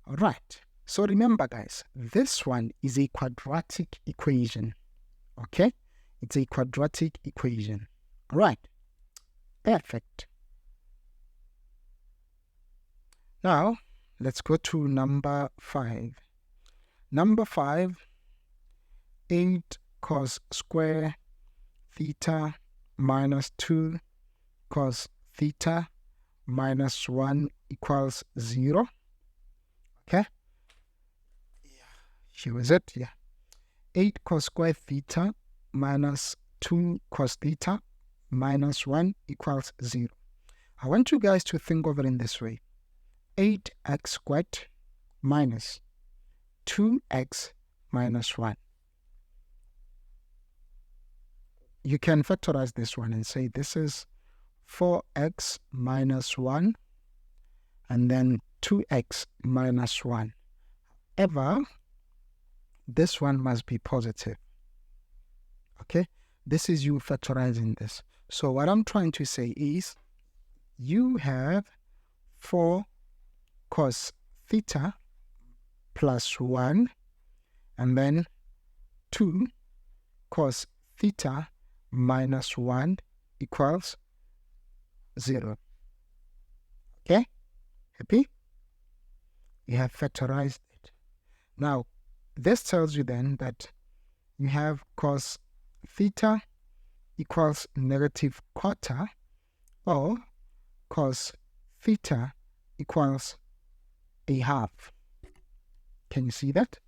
All right. So remember, guys, this one is a quadratic equation. Okay. It's a quadratic equation. All right. Perfect. Now, let's go to number 5. Number 5, 8 cos square theta minus 2 cos theta minus 1 equals 0. Okay. Here is it. Yeah. 8 cos square theta minus 2 cos theta minus 1 equals 0. I want you guys to think of it in this way. 8x squared minus 2x minus 1. You can factorize this one and say this is 4x minus 1 and then 2x minus 1. However, this one must be positive. Okay? This is you factorizing this. So what I'm trying to say is you have 4 cos theta plus 1 and then 2 cos theta minus 1 equals 0. Okay? Happy? You have factorized it. Now, this tells you then that you have cos theta equals negative quarter, or cos theta equals a half. Can you see that?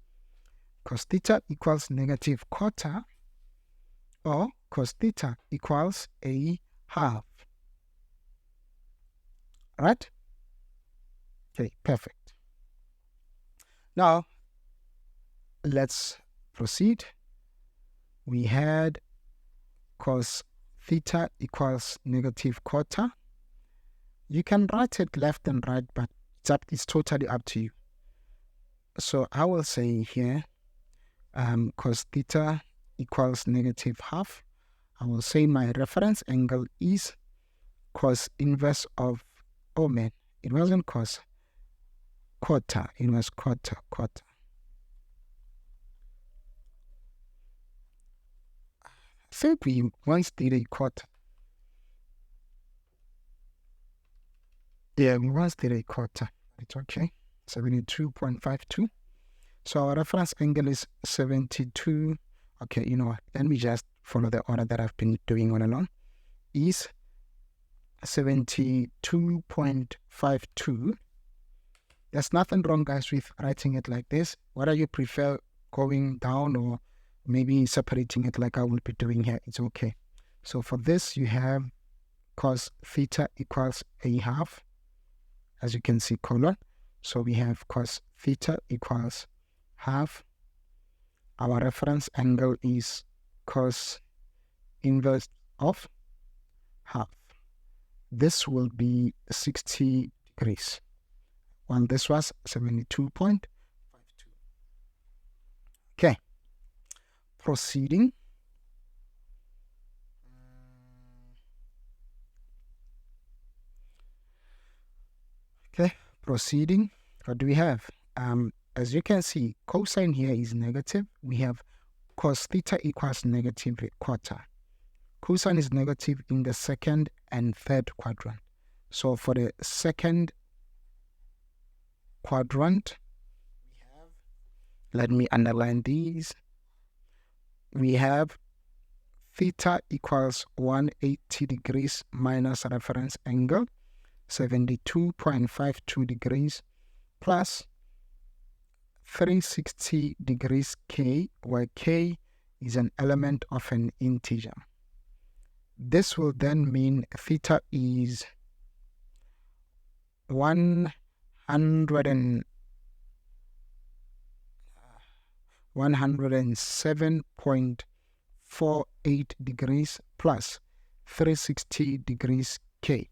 Cos theta equals negative quarter, or cos theta equals a half. Right? Okay, perfect. Now, let's proceed. We had cos theta equals negative quarter. You can write it left and right, but it's totally up to you. So I will say here, cos theta equals negative half. I will say my reference angle is cos inverse of, oh man, it wasn't cos quarter, it was quarter. I think we once did a quarter. Yeah, we once did a quarter. It's okay. 72.52. So our reference angle is 72. Okay, you know what? Let me just follow the order that I've been doing all along. Is 72.52 There's nothing wrong, guys, with writing it like this. Whether you prefer going down or maybe separating it like I will be doing here, it's okay. So for this, you have cos theta equals a half, as you can see, colon. So we have cos theta equals half. Our reference angle is cos inverse of half. This will be 60 degrees. Well, this was 72.52. Okay. Proceeding. Okay. Proceeding. What do we have? As you can see, cosine here is negative. We have cos theta equals negative quarter. Cosine is negative in the second and third quadrant. So for the second quadrant, let me underline these. We have theta equals 180 degrees minus reference angle 72.52 degrees plus 360 degrees k, where k is an element of an integer. This will then mean theta is 107.48 degrees plus 360 degrees k.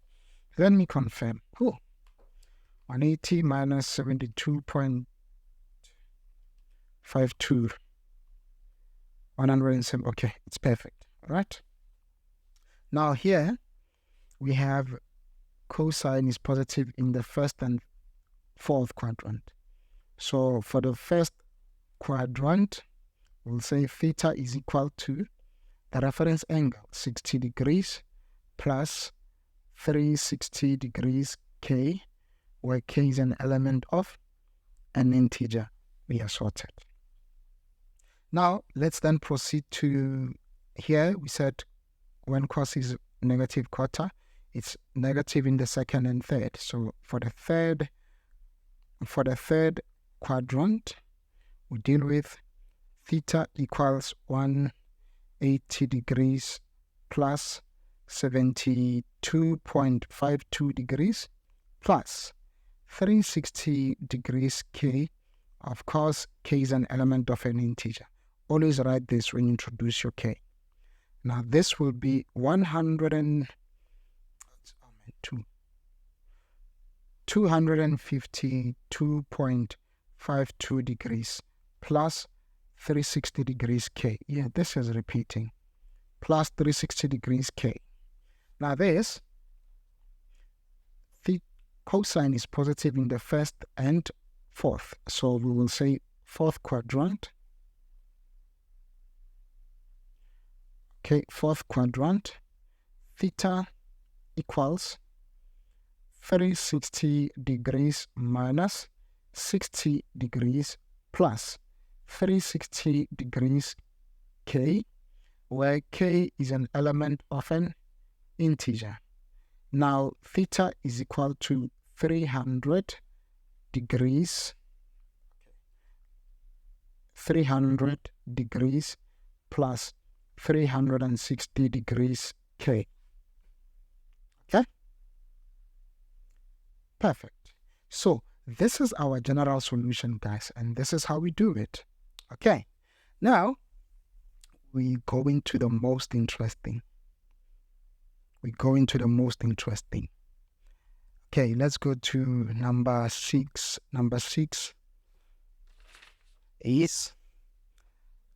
Let me confirm. 180 minus 72.52, 107. Okay, it's perfect. All right. Now here we have cosine is positive in the first and fourth quadrant. So for the first quadrant, we'll say theta is equal to the reference angle 60 degrees plus 360 degrees k, where k is an element of an integer. We are sorted. Now let's then proceed to here. We said when cos is negative quarter, it's negative in the second and third. So for the third quadrant, we deal with theta equals 180 degrees plus 72.52 degrees plus 360 degrees k. Of course, k is an element of an integer. Always write this when you introduce your k. Now this will be 252.52 degrees plus 360 degrees k. Yeah, this is repeating. Plus 360 degrees k. Now this, the cosine is positive in the first and fourth. So we will say fourth quadrant. Okay, fourth quadrant, theta equals 360 degrees minus 60 degrees plus 360 degrees k, where k is an element of an integer. Now theta is equal to 300 degrees plus 360 degrees k. Okay? Perfect. So this is our general solution, guys, and this is how we do it. Okay. Now we go into the most interesting. Okay, let's go to number 6. Number 6 is,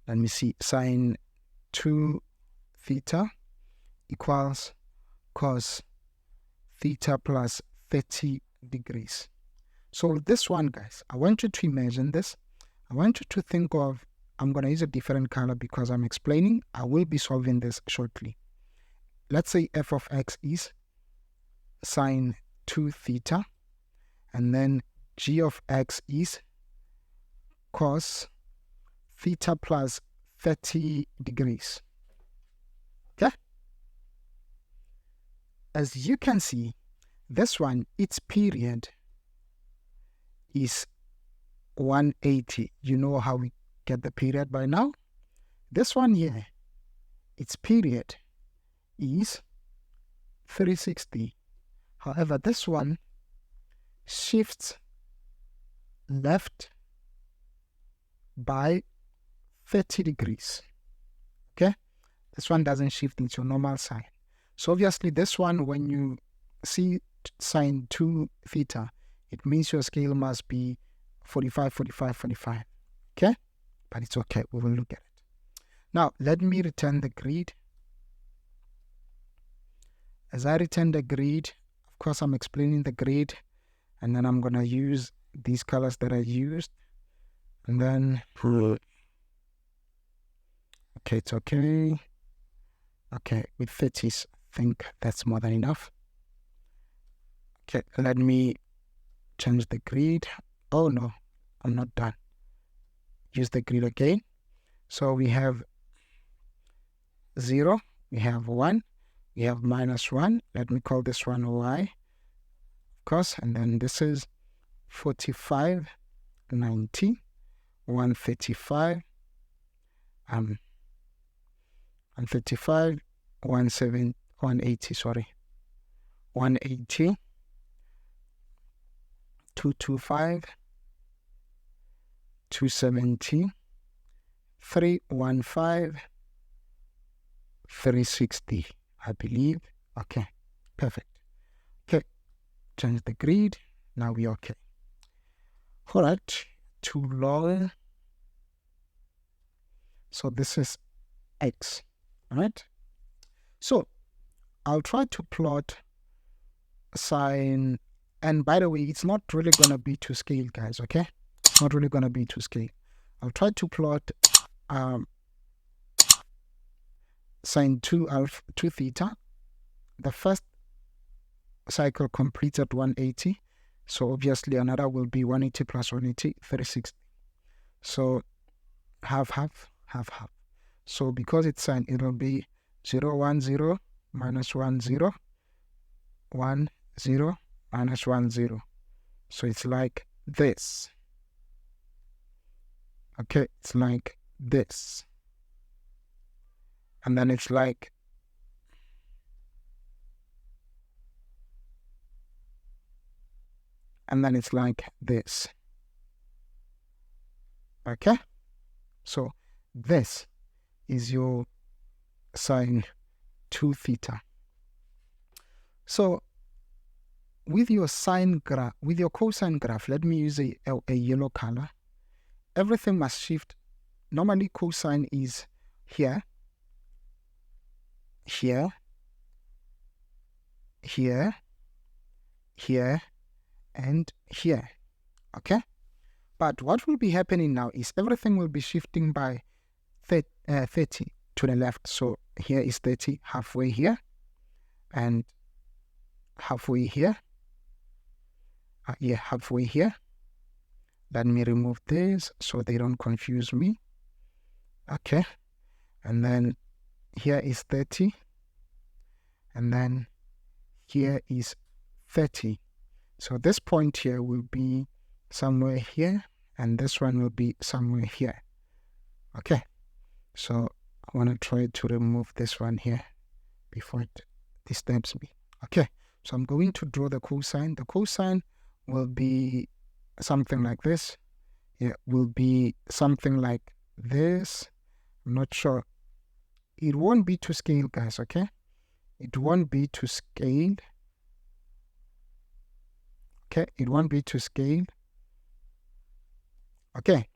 let me see, sine 2 theta equals cos theta plus 30 degrees. So this one, guys, I want you to imagine this. I want you to think of, I'm going to use a different color because I'm explaining. I will be solving this shortly. Let's say f of x is sine 2 theta, and then g of x is cos theta plus 30 degrees. Okay? As you can see, this one, its period is 180. You know how we get the period by now? This one here, its period is 360. However, this one shifts left by 30 degrees. Okay? This one doesn't shift into normal sine. So obviously this one, when you see sine 2 theta, it means your scale must be 45, 45, 45. Okay? But it's okay. We will look at it. Now, let me return the grid. As I return the grid, of course, I'm explaining the grid, and then I'm going to use these colors that I used. And then, okay, it's okay. Okay, with 30s, I think that's more than enough. Okay, let me change the grid. Oh no, I'm not done. Use the grid again. So we have 0, we have 1, we have -1. Let me call this one y, of course, and then this is 45, 90, 135, 135, 180, sorry, 180, 225, 270, 315, 360, I believe. Okay, perfect. Okay, change the grid. Now we're okay. All right, too long. So this is x. All right. So I'll try to plot sine. And by the way, it's not really going to be to scale, guys, okay? It's not really going to be to scale. I'll try to plot sine 2 theta. The first cycle completed 180. So obviously another will be 180 plus 180, 360. So half, half, half, half. So because it's sine, it will be 0, 1, 0, minus 1, 0, 1, 0, minus 1, 0. So it's like this. Okay, it's like this. And then it's like this. Okay? So this is your sine 2 theta. So with your sine graph, with your cosine graph, let me use a yellow color. Everything must shift. Normally cosine is here, here, here, here, and here. Okay? But what will be happening now is everything will be shifting by 30 to the left. So here is 30, halfway here, and halfway here. Yeah, halfway here. Let me remove this so they don't confuse me. Okay. And then here is 30. And then here is 30. So this point here will be somewhere here, and this one will be somewhere here. Okay. So I want to try to remove this one here before it disturbs me. Okay. So I'm going to draw the cosine. The cosine will be something like this. It will be something like this. I'm not sure. It won't be to scale, guys, okay? It won't be to scale. Okay, it won't be to scale. Okay.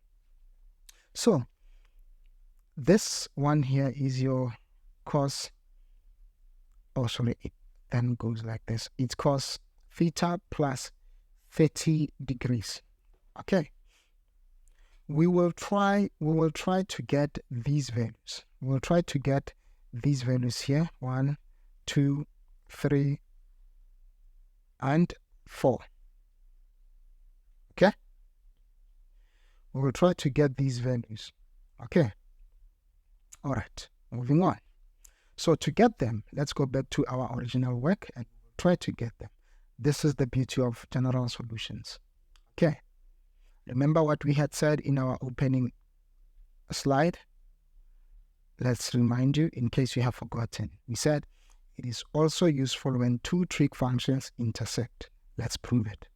So this one here is your cos. Oh, sorry, it then goes like this. It's cos theta plus 30 degrees. Okay. We will try to get these values. We'll try to get these values here. 1, 2, 3, and 4. Okay? We will try to get these values. Okay? All right. Moving on. So to get them, let's go back to our original work and try to get them. This is the beauty of general solutions. Okay. Remember what we had said in our opening slide? Let's remind you in case you have forgotten. We said it is also useful when two trig functions intersect. Let's prove it.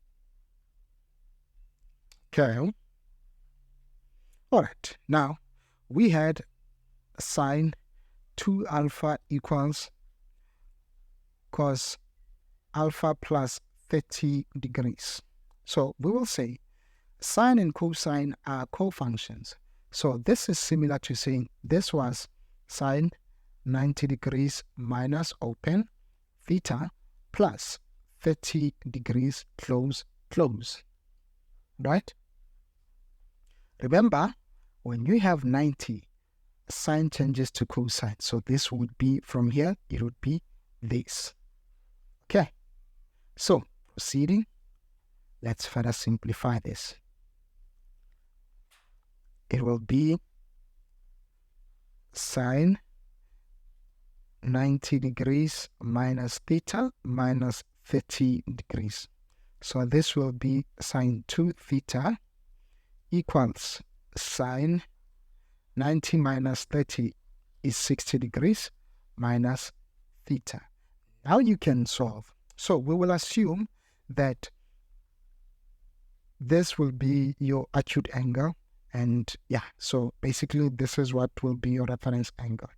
Okay. All right. Now, we had sine 2 alpha equals cos alpha plus 30 degrees. So we will say sine and cosine are cofunctions. So this is similar to saying this was sine 90 degrees minus open theta plus 30 degrees close. Right? Remember, when you have 90, sine changes to cosine. So this would be, from here, it would be this. Okay. So, proceeding, let's further simplify this. It will be sine 90 degrees minus theta minus 30 degrees. So this will be sine 2 theta equals sine 90 minus 30 is 60 degrees minus theta. Now you can solve. So we will assume that this will be your acute angle. And yeah, so basically this is what will be your reference angle.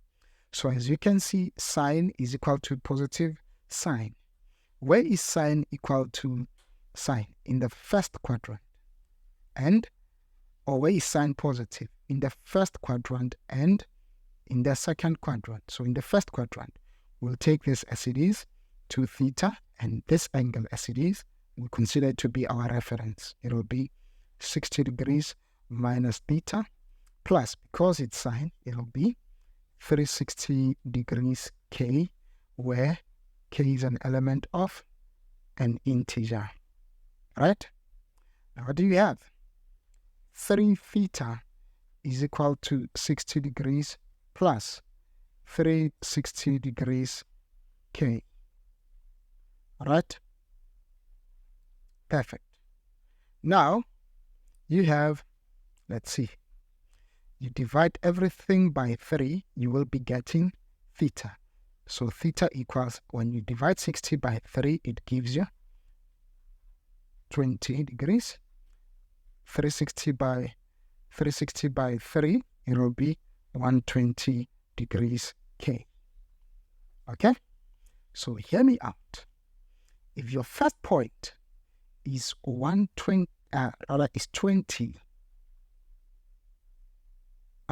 So as you can see, sine is equal to positive sine. Where is sine equal to sine? In the first quadrant. Or where is sine positive? In the first quadrant and in the second quadrant. So in the first quadrant, we'll take this as it is, 2 theta, and this angle as it is, we consider it to be our reference. It will be 60 degrees minus theta plus, because it's sine, it will be 360 degrees k, where k is an element of an integer. Right? Now what do you have? 3 theta is equal to 60 degrees plus 360 degrees k. Alright? Perfect. Now, you have, let's see, you divide everything by 3, you will be getting theta. So theta equals, when you divide 60 by 3, it gives you 20 degrees. 360 by 3, it will be 120 degrees K. Okay? So hear me out. If your first point is 20,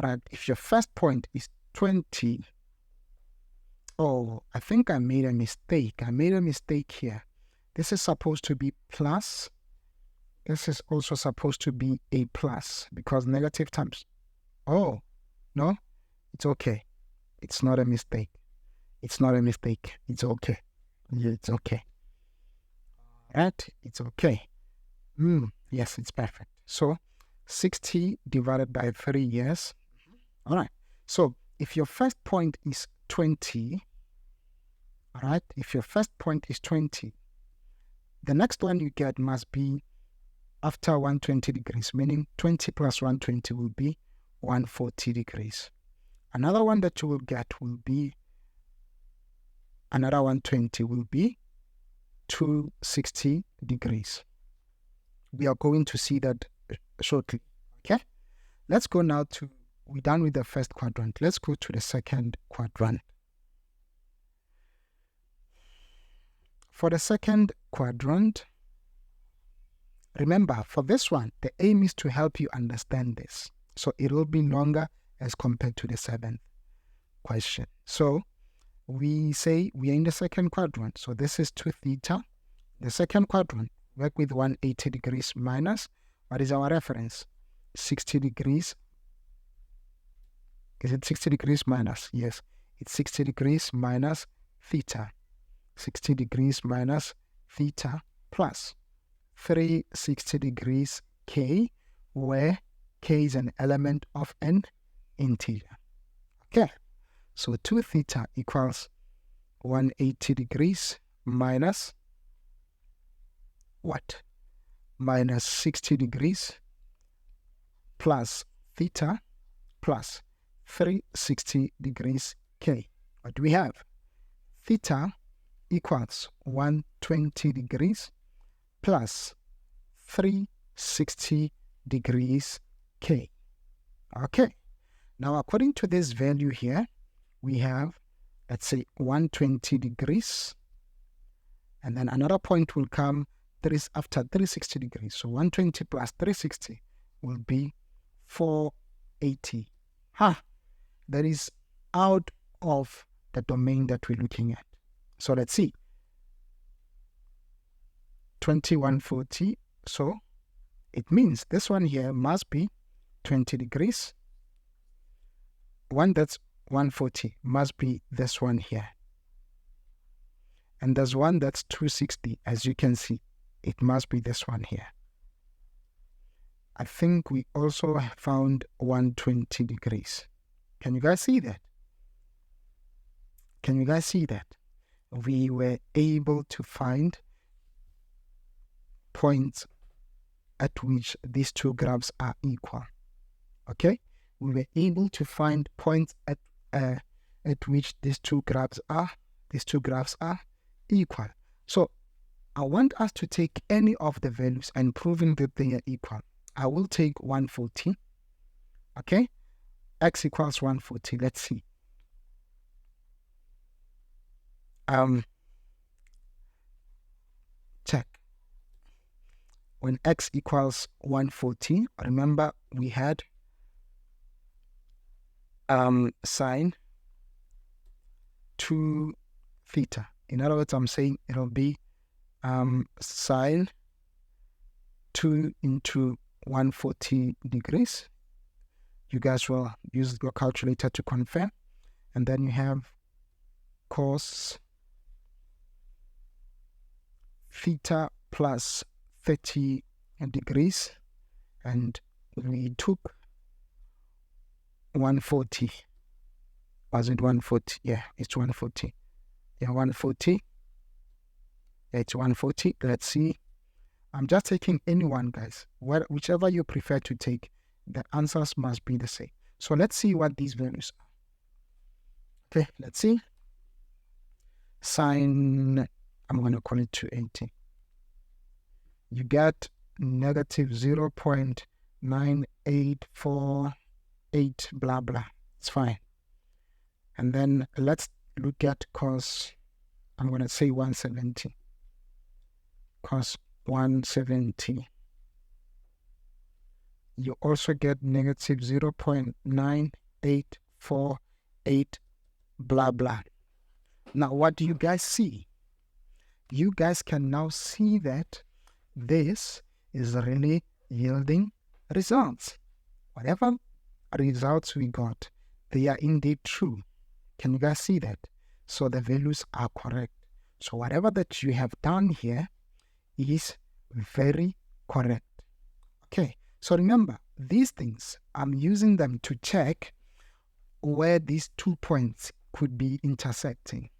right? If your first point is 20, oh, I think I made a mistake. I made a mistake here. This is supposed to be plus. This is also supposed to be a plus because negative times. Oh, no, it's okay. It's not a mistake. It's not a mistake. It's okay. Yeah, it's okay. Right? It's okay. Yes, it's perfect. So 60 divided by 3 years. All right. So if your first point is 20, all right, if your first point is 20, the next one you get must be after 120 degrees, meaning 20 plus 120 will be 140 degrees. Another one that you will get will be, another 120 will be 260 degrees. We are going to see that shortly. Okay? Let's go now to, we're done with the first quadrant. Let's go to the second quadrant. For the second quadrant, remember, for this one, the aim is to help you understand this. So it will be longer as compared to the seventh question. So we say we are in the second quadrant. So this is 2 theta. The second quadrant, work with 180 degrees minus, what is our reference? 60 degrees. Is it 60 degrees minus? Yes, it's 60 degrees minus theta. 60 degrees minus theta plus 360 degrees k, where k is an element of an integer. Okay, so 2 theta equals 180 degrees minus what? Minus 60 degrees. plus theta plus 360 degrees K. What do we have? Theta equals 120 degrees plus 360 degrees K. Okay. Now, according to this value here, we have, let's say, 120 degrees. And then another point will come after 360 degrees. So 120 plus 360 will be 480. That is out of the domain that we're looking at. So let's see. 2140. So it means this one here must be 20 degrees. One that's 140 must be this one here. And there's one that's 260, as you can see. It must be this one here. I think we also found 120 degrees. Can you guys see that? Can you guys see that? We were able to find points at which these two graphs are equal. Okay? We were able to find points at which these two graphs are equal. So I want us to take any of the values and proving that they are equal. I will take 140. Okay? X equals 140. Let's see. Check. When X equals 140, remember we had sine 2 theta. In other words, I'm saying it'll be sine 2 into 140 degrees. You guys will use your calculator to confirm. And then you have cos theta plus 30 degrees. And we took 140. Was it 140? Yeah, it's 140. Yeah, 140. Yeah, it's 140. Let's see. I'm just taking any one, guys. Whichever you prefer to take, the answers must be the same. So let's see what these values are. Okay, let's see. Sine, I'm going to call it 280. You get negative 0.9848, blah, blah. It's fine. And then let's look at cos, I'm going to say 170. Cos 170. You also get negative 0.9848, blah, blah. Now, what do you guys see? You guys can now see that this is really yielding results. Whatever results we got, they are indeed true. Can you guys see that? So the values are correct. So whatever that you have done here is very correct. Okay, so remember, these things, I'm using them to check where these 2 points could be intersecting.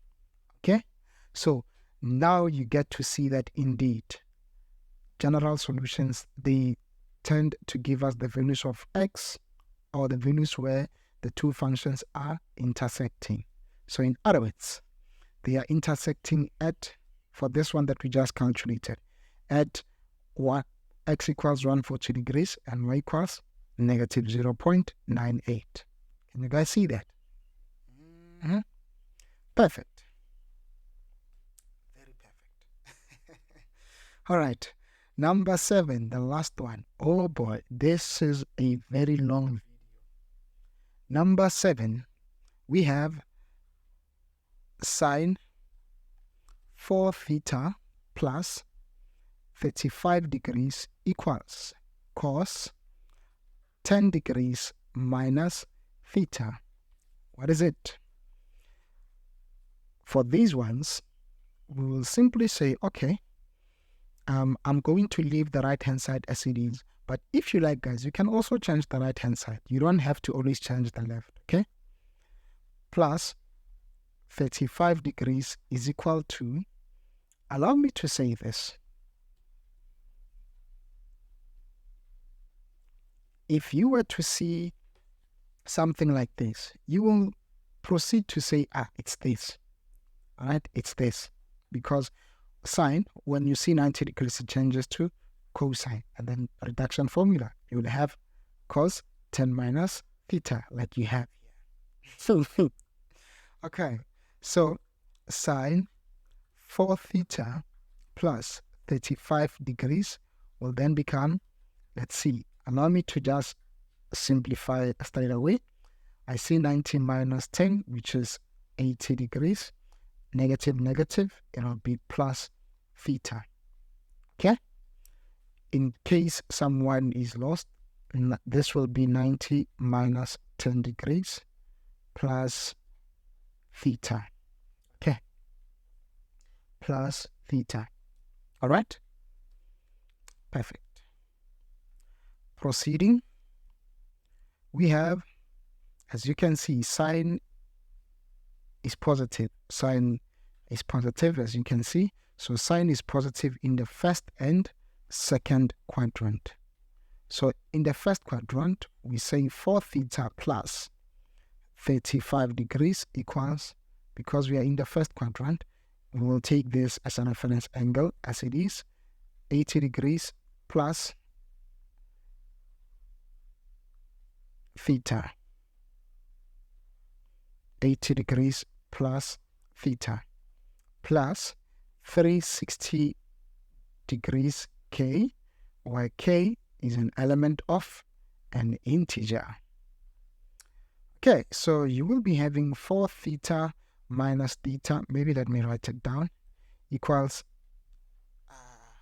Okay, so now you get to see that indeed general solutions, they tend to give us the values of x, or the values where the two functions are intersecting. So in other words, they are intersecting at, for this one that we just calculated, at x equals 140 degrees and y equals negative 0.98. Can you guys see that? Perfect. Very perfect. All right. Number 7, the last one. Oh boy, this is a very long video. Number 7, we have sine 4 theta plus 35 degrees equals cos 10 degrees minus theta. What is it? For these ones, we will simply say, okay, I'm going to leave the right-hand side as it is. But if you like, guys, you can also change the right-hand side. You don't have to always change the left, okay? Plus 35 degrees is equal to, allow me to say this. if you were to see something like this, you will proceed to say, it's this. All right, it's this. Because sine, when you see 90 degrees, it changes to cosine. And then reduction formula, you will have cos 10 minus theta, like you have here. So, okay, so sine 4 theta plus 35 degrees will then become, let's see, allow me to just simplify straight away. I see 90 minus 10, which is 80 degrees. Negative, negative, it'll be plus theta. Okay? In case someone is lost, this will be 90 minus 10 degrees plus theta. Okay? Plus theta. All right? Perfect. Proceeding, we have, as you can see, sine is positive. Sine is positive, as you can see. So sine is positive in the first and second quadrant. So in the first quadrant, we say 4 theta plus 35 degrees equals, because we are in the first quadrant, we will take this as a reference angle as it is, 80 degrees plus theta. 80 degrees plus theta plus 360 degrees k, where k is an element of an integer. Okay, so you will be having 4 theta minus theta, maybe let me write it down, equals,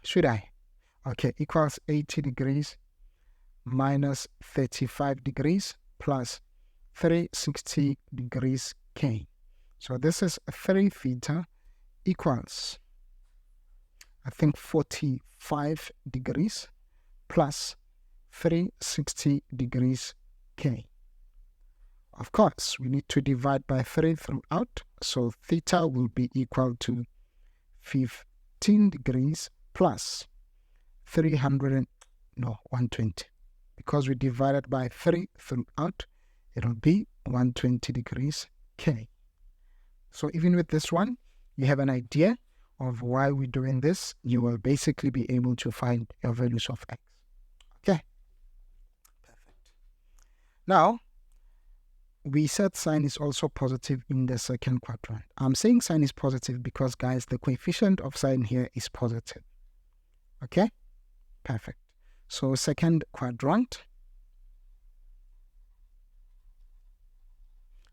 should I? Okay, equals 80 degrees minus 35 degrees plus 360 degrees k. So this is 3 theta equals, I think, 45 degrees plus 360 degrees k. Of course, we need to divide by 3 throughout, so theta will be equal to 15 degrees plus 120. Because we divided by 3 throughout, it will be 120 degrees k. So even with this one, you have an idea of why we're doing this. You will basically be able to find your values of x. Okay. Perfect. Now, we said sine is also positive in the second quadrant. I'm saying sine is positive because, guys, the coefficient of sine here is positive. Okay? Perfect. So second quadrant.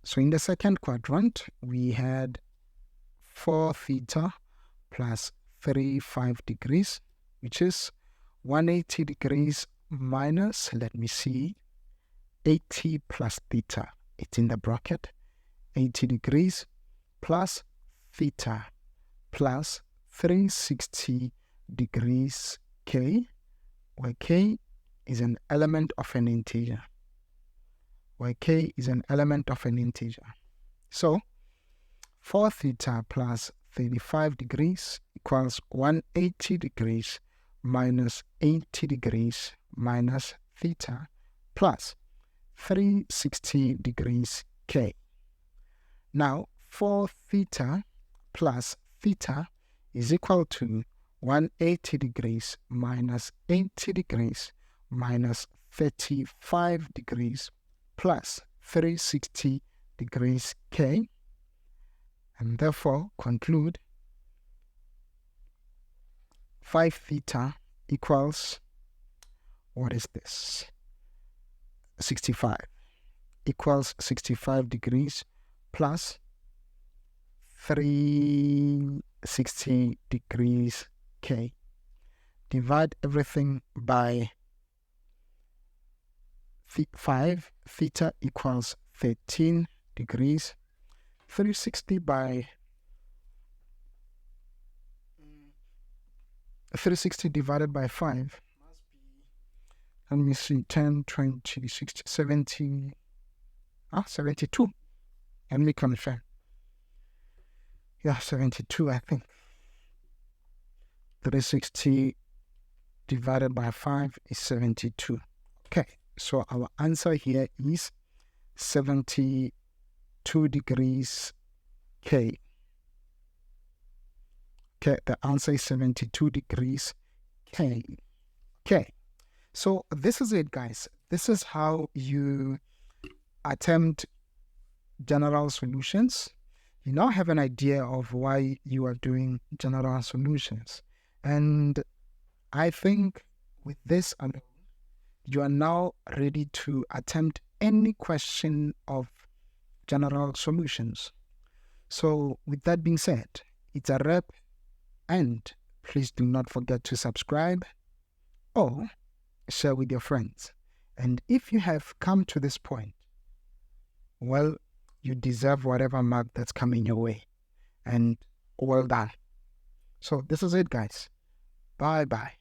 So in the second quadrant, we had 4 theta plus 35 degrees, which is 180 degrees minus, let me see, 80 plus theta. It's in the bracket. 80 degrees plus theta plus 360 degrees k, where k is an element of an integer. Where k is an element of an integer. So 4 theta plus 35 degrees equals 180 degrees minus 80 degrees minus theta plus 360 degrees k. Now 4 theta plus theta is equal to 180 degrees minus 80 degrees minus 35 degrees plus 360 degrees k, and therefore conclude 5 theta equals, what is this? 65 equals 65 degrees plus 360 degrees k. Divide everything by 5, theta equals 13 degrees. 360 by 360 divided by 5 must be, let me see, 10, 20, 60, 70, 72. Let me confirm. Yeah, 72, I think. 360 divided by 5 is 72. Okay, So our answer here is 72 degrees K. Okay, the answer is 72 degrees K. Okay, so this is it, guys. This is how you attempt general solutions. You now have an idea of why you are doing general solutions. And I think with this alone, you are now ready to attempt any question of general solutions. So with that being said, it's a wrap, and please do not forget to subscribe or share with your friends. And if you have come to this point, well, you deserve whatever mark that's coming your way. And well done. So this is it, guys. Bye-bye.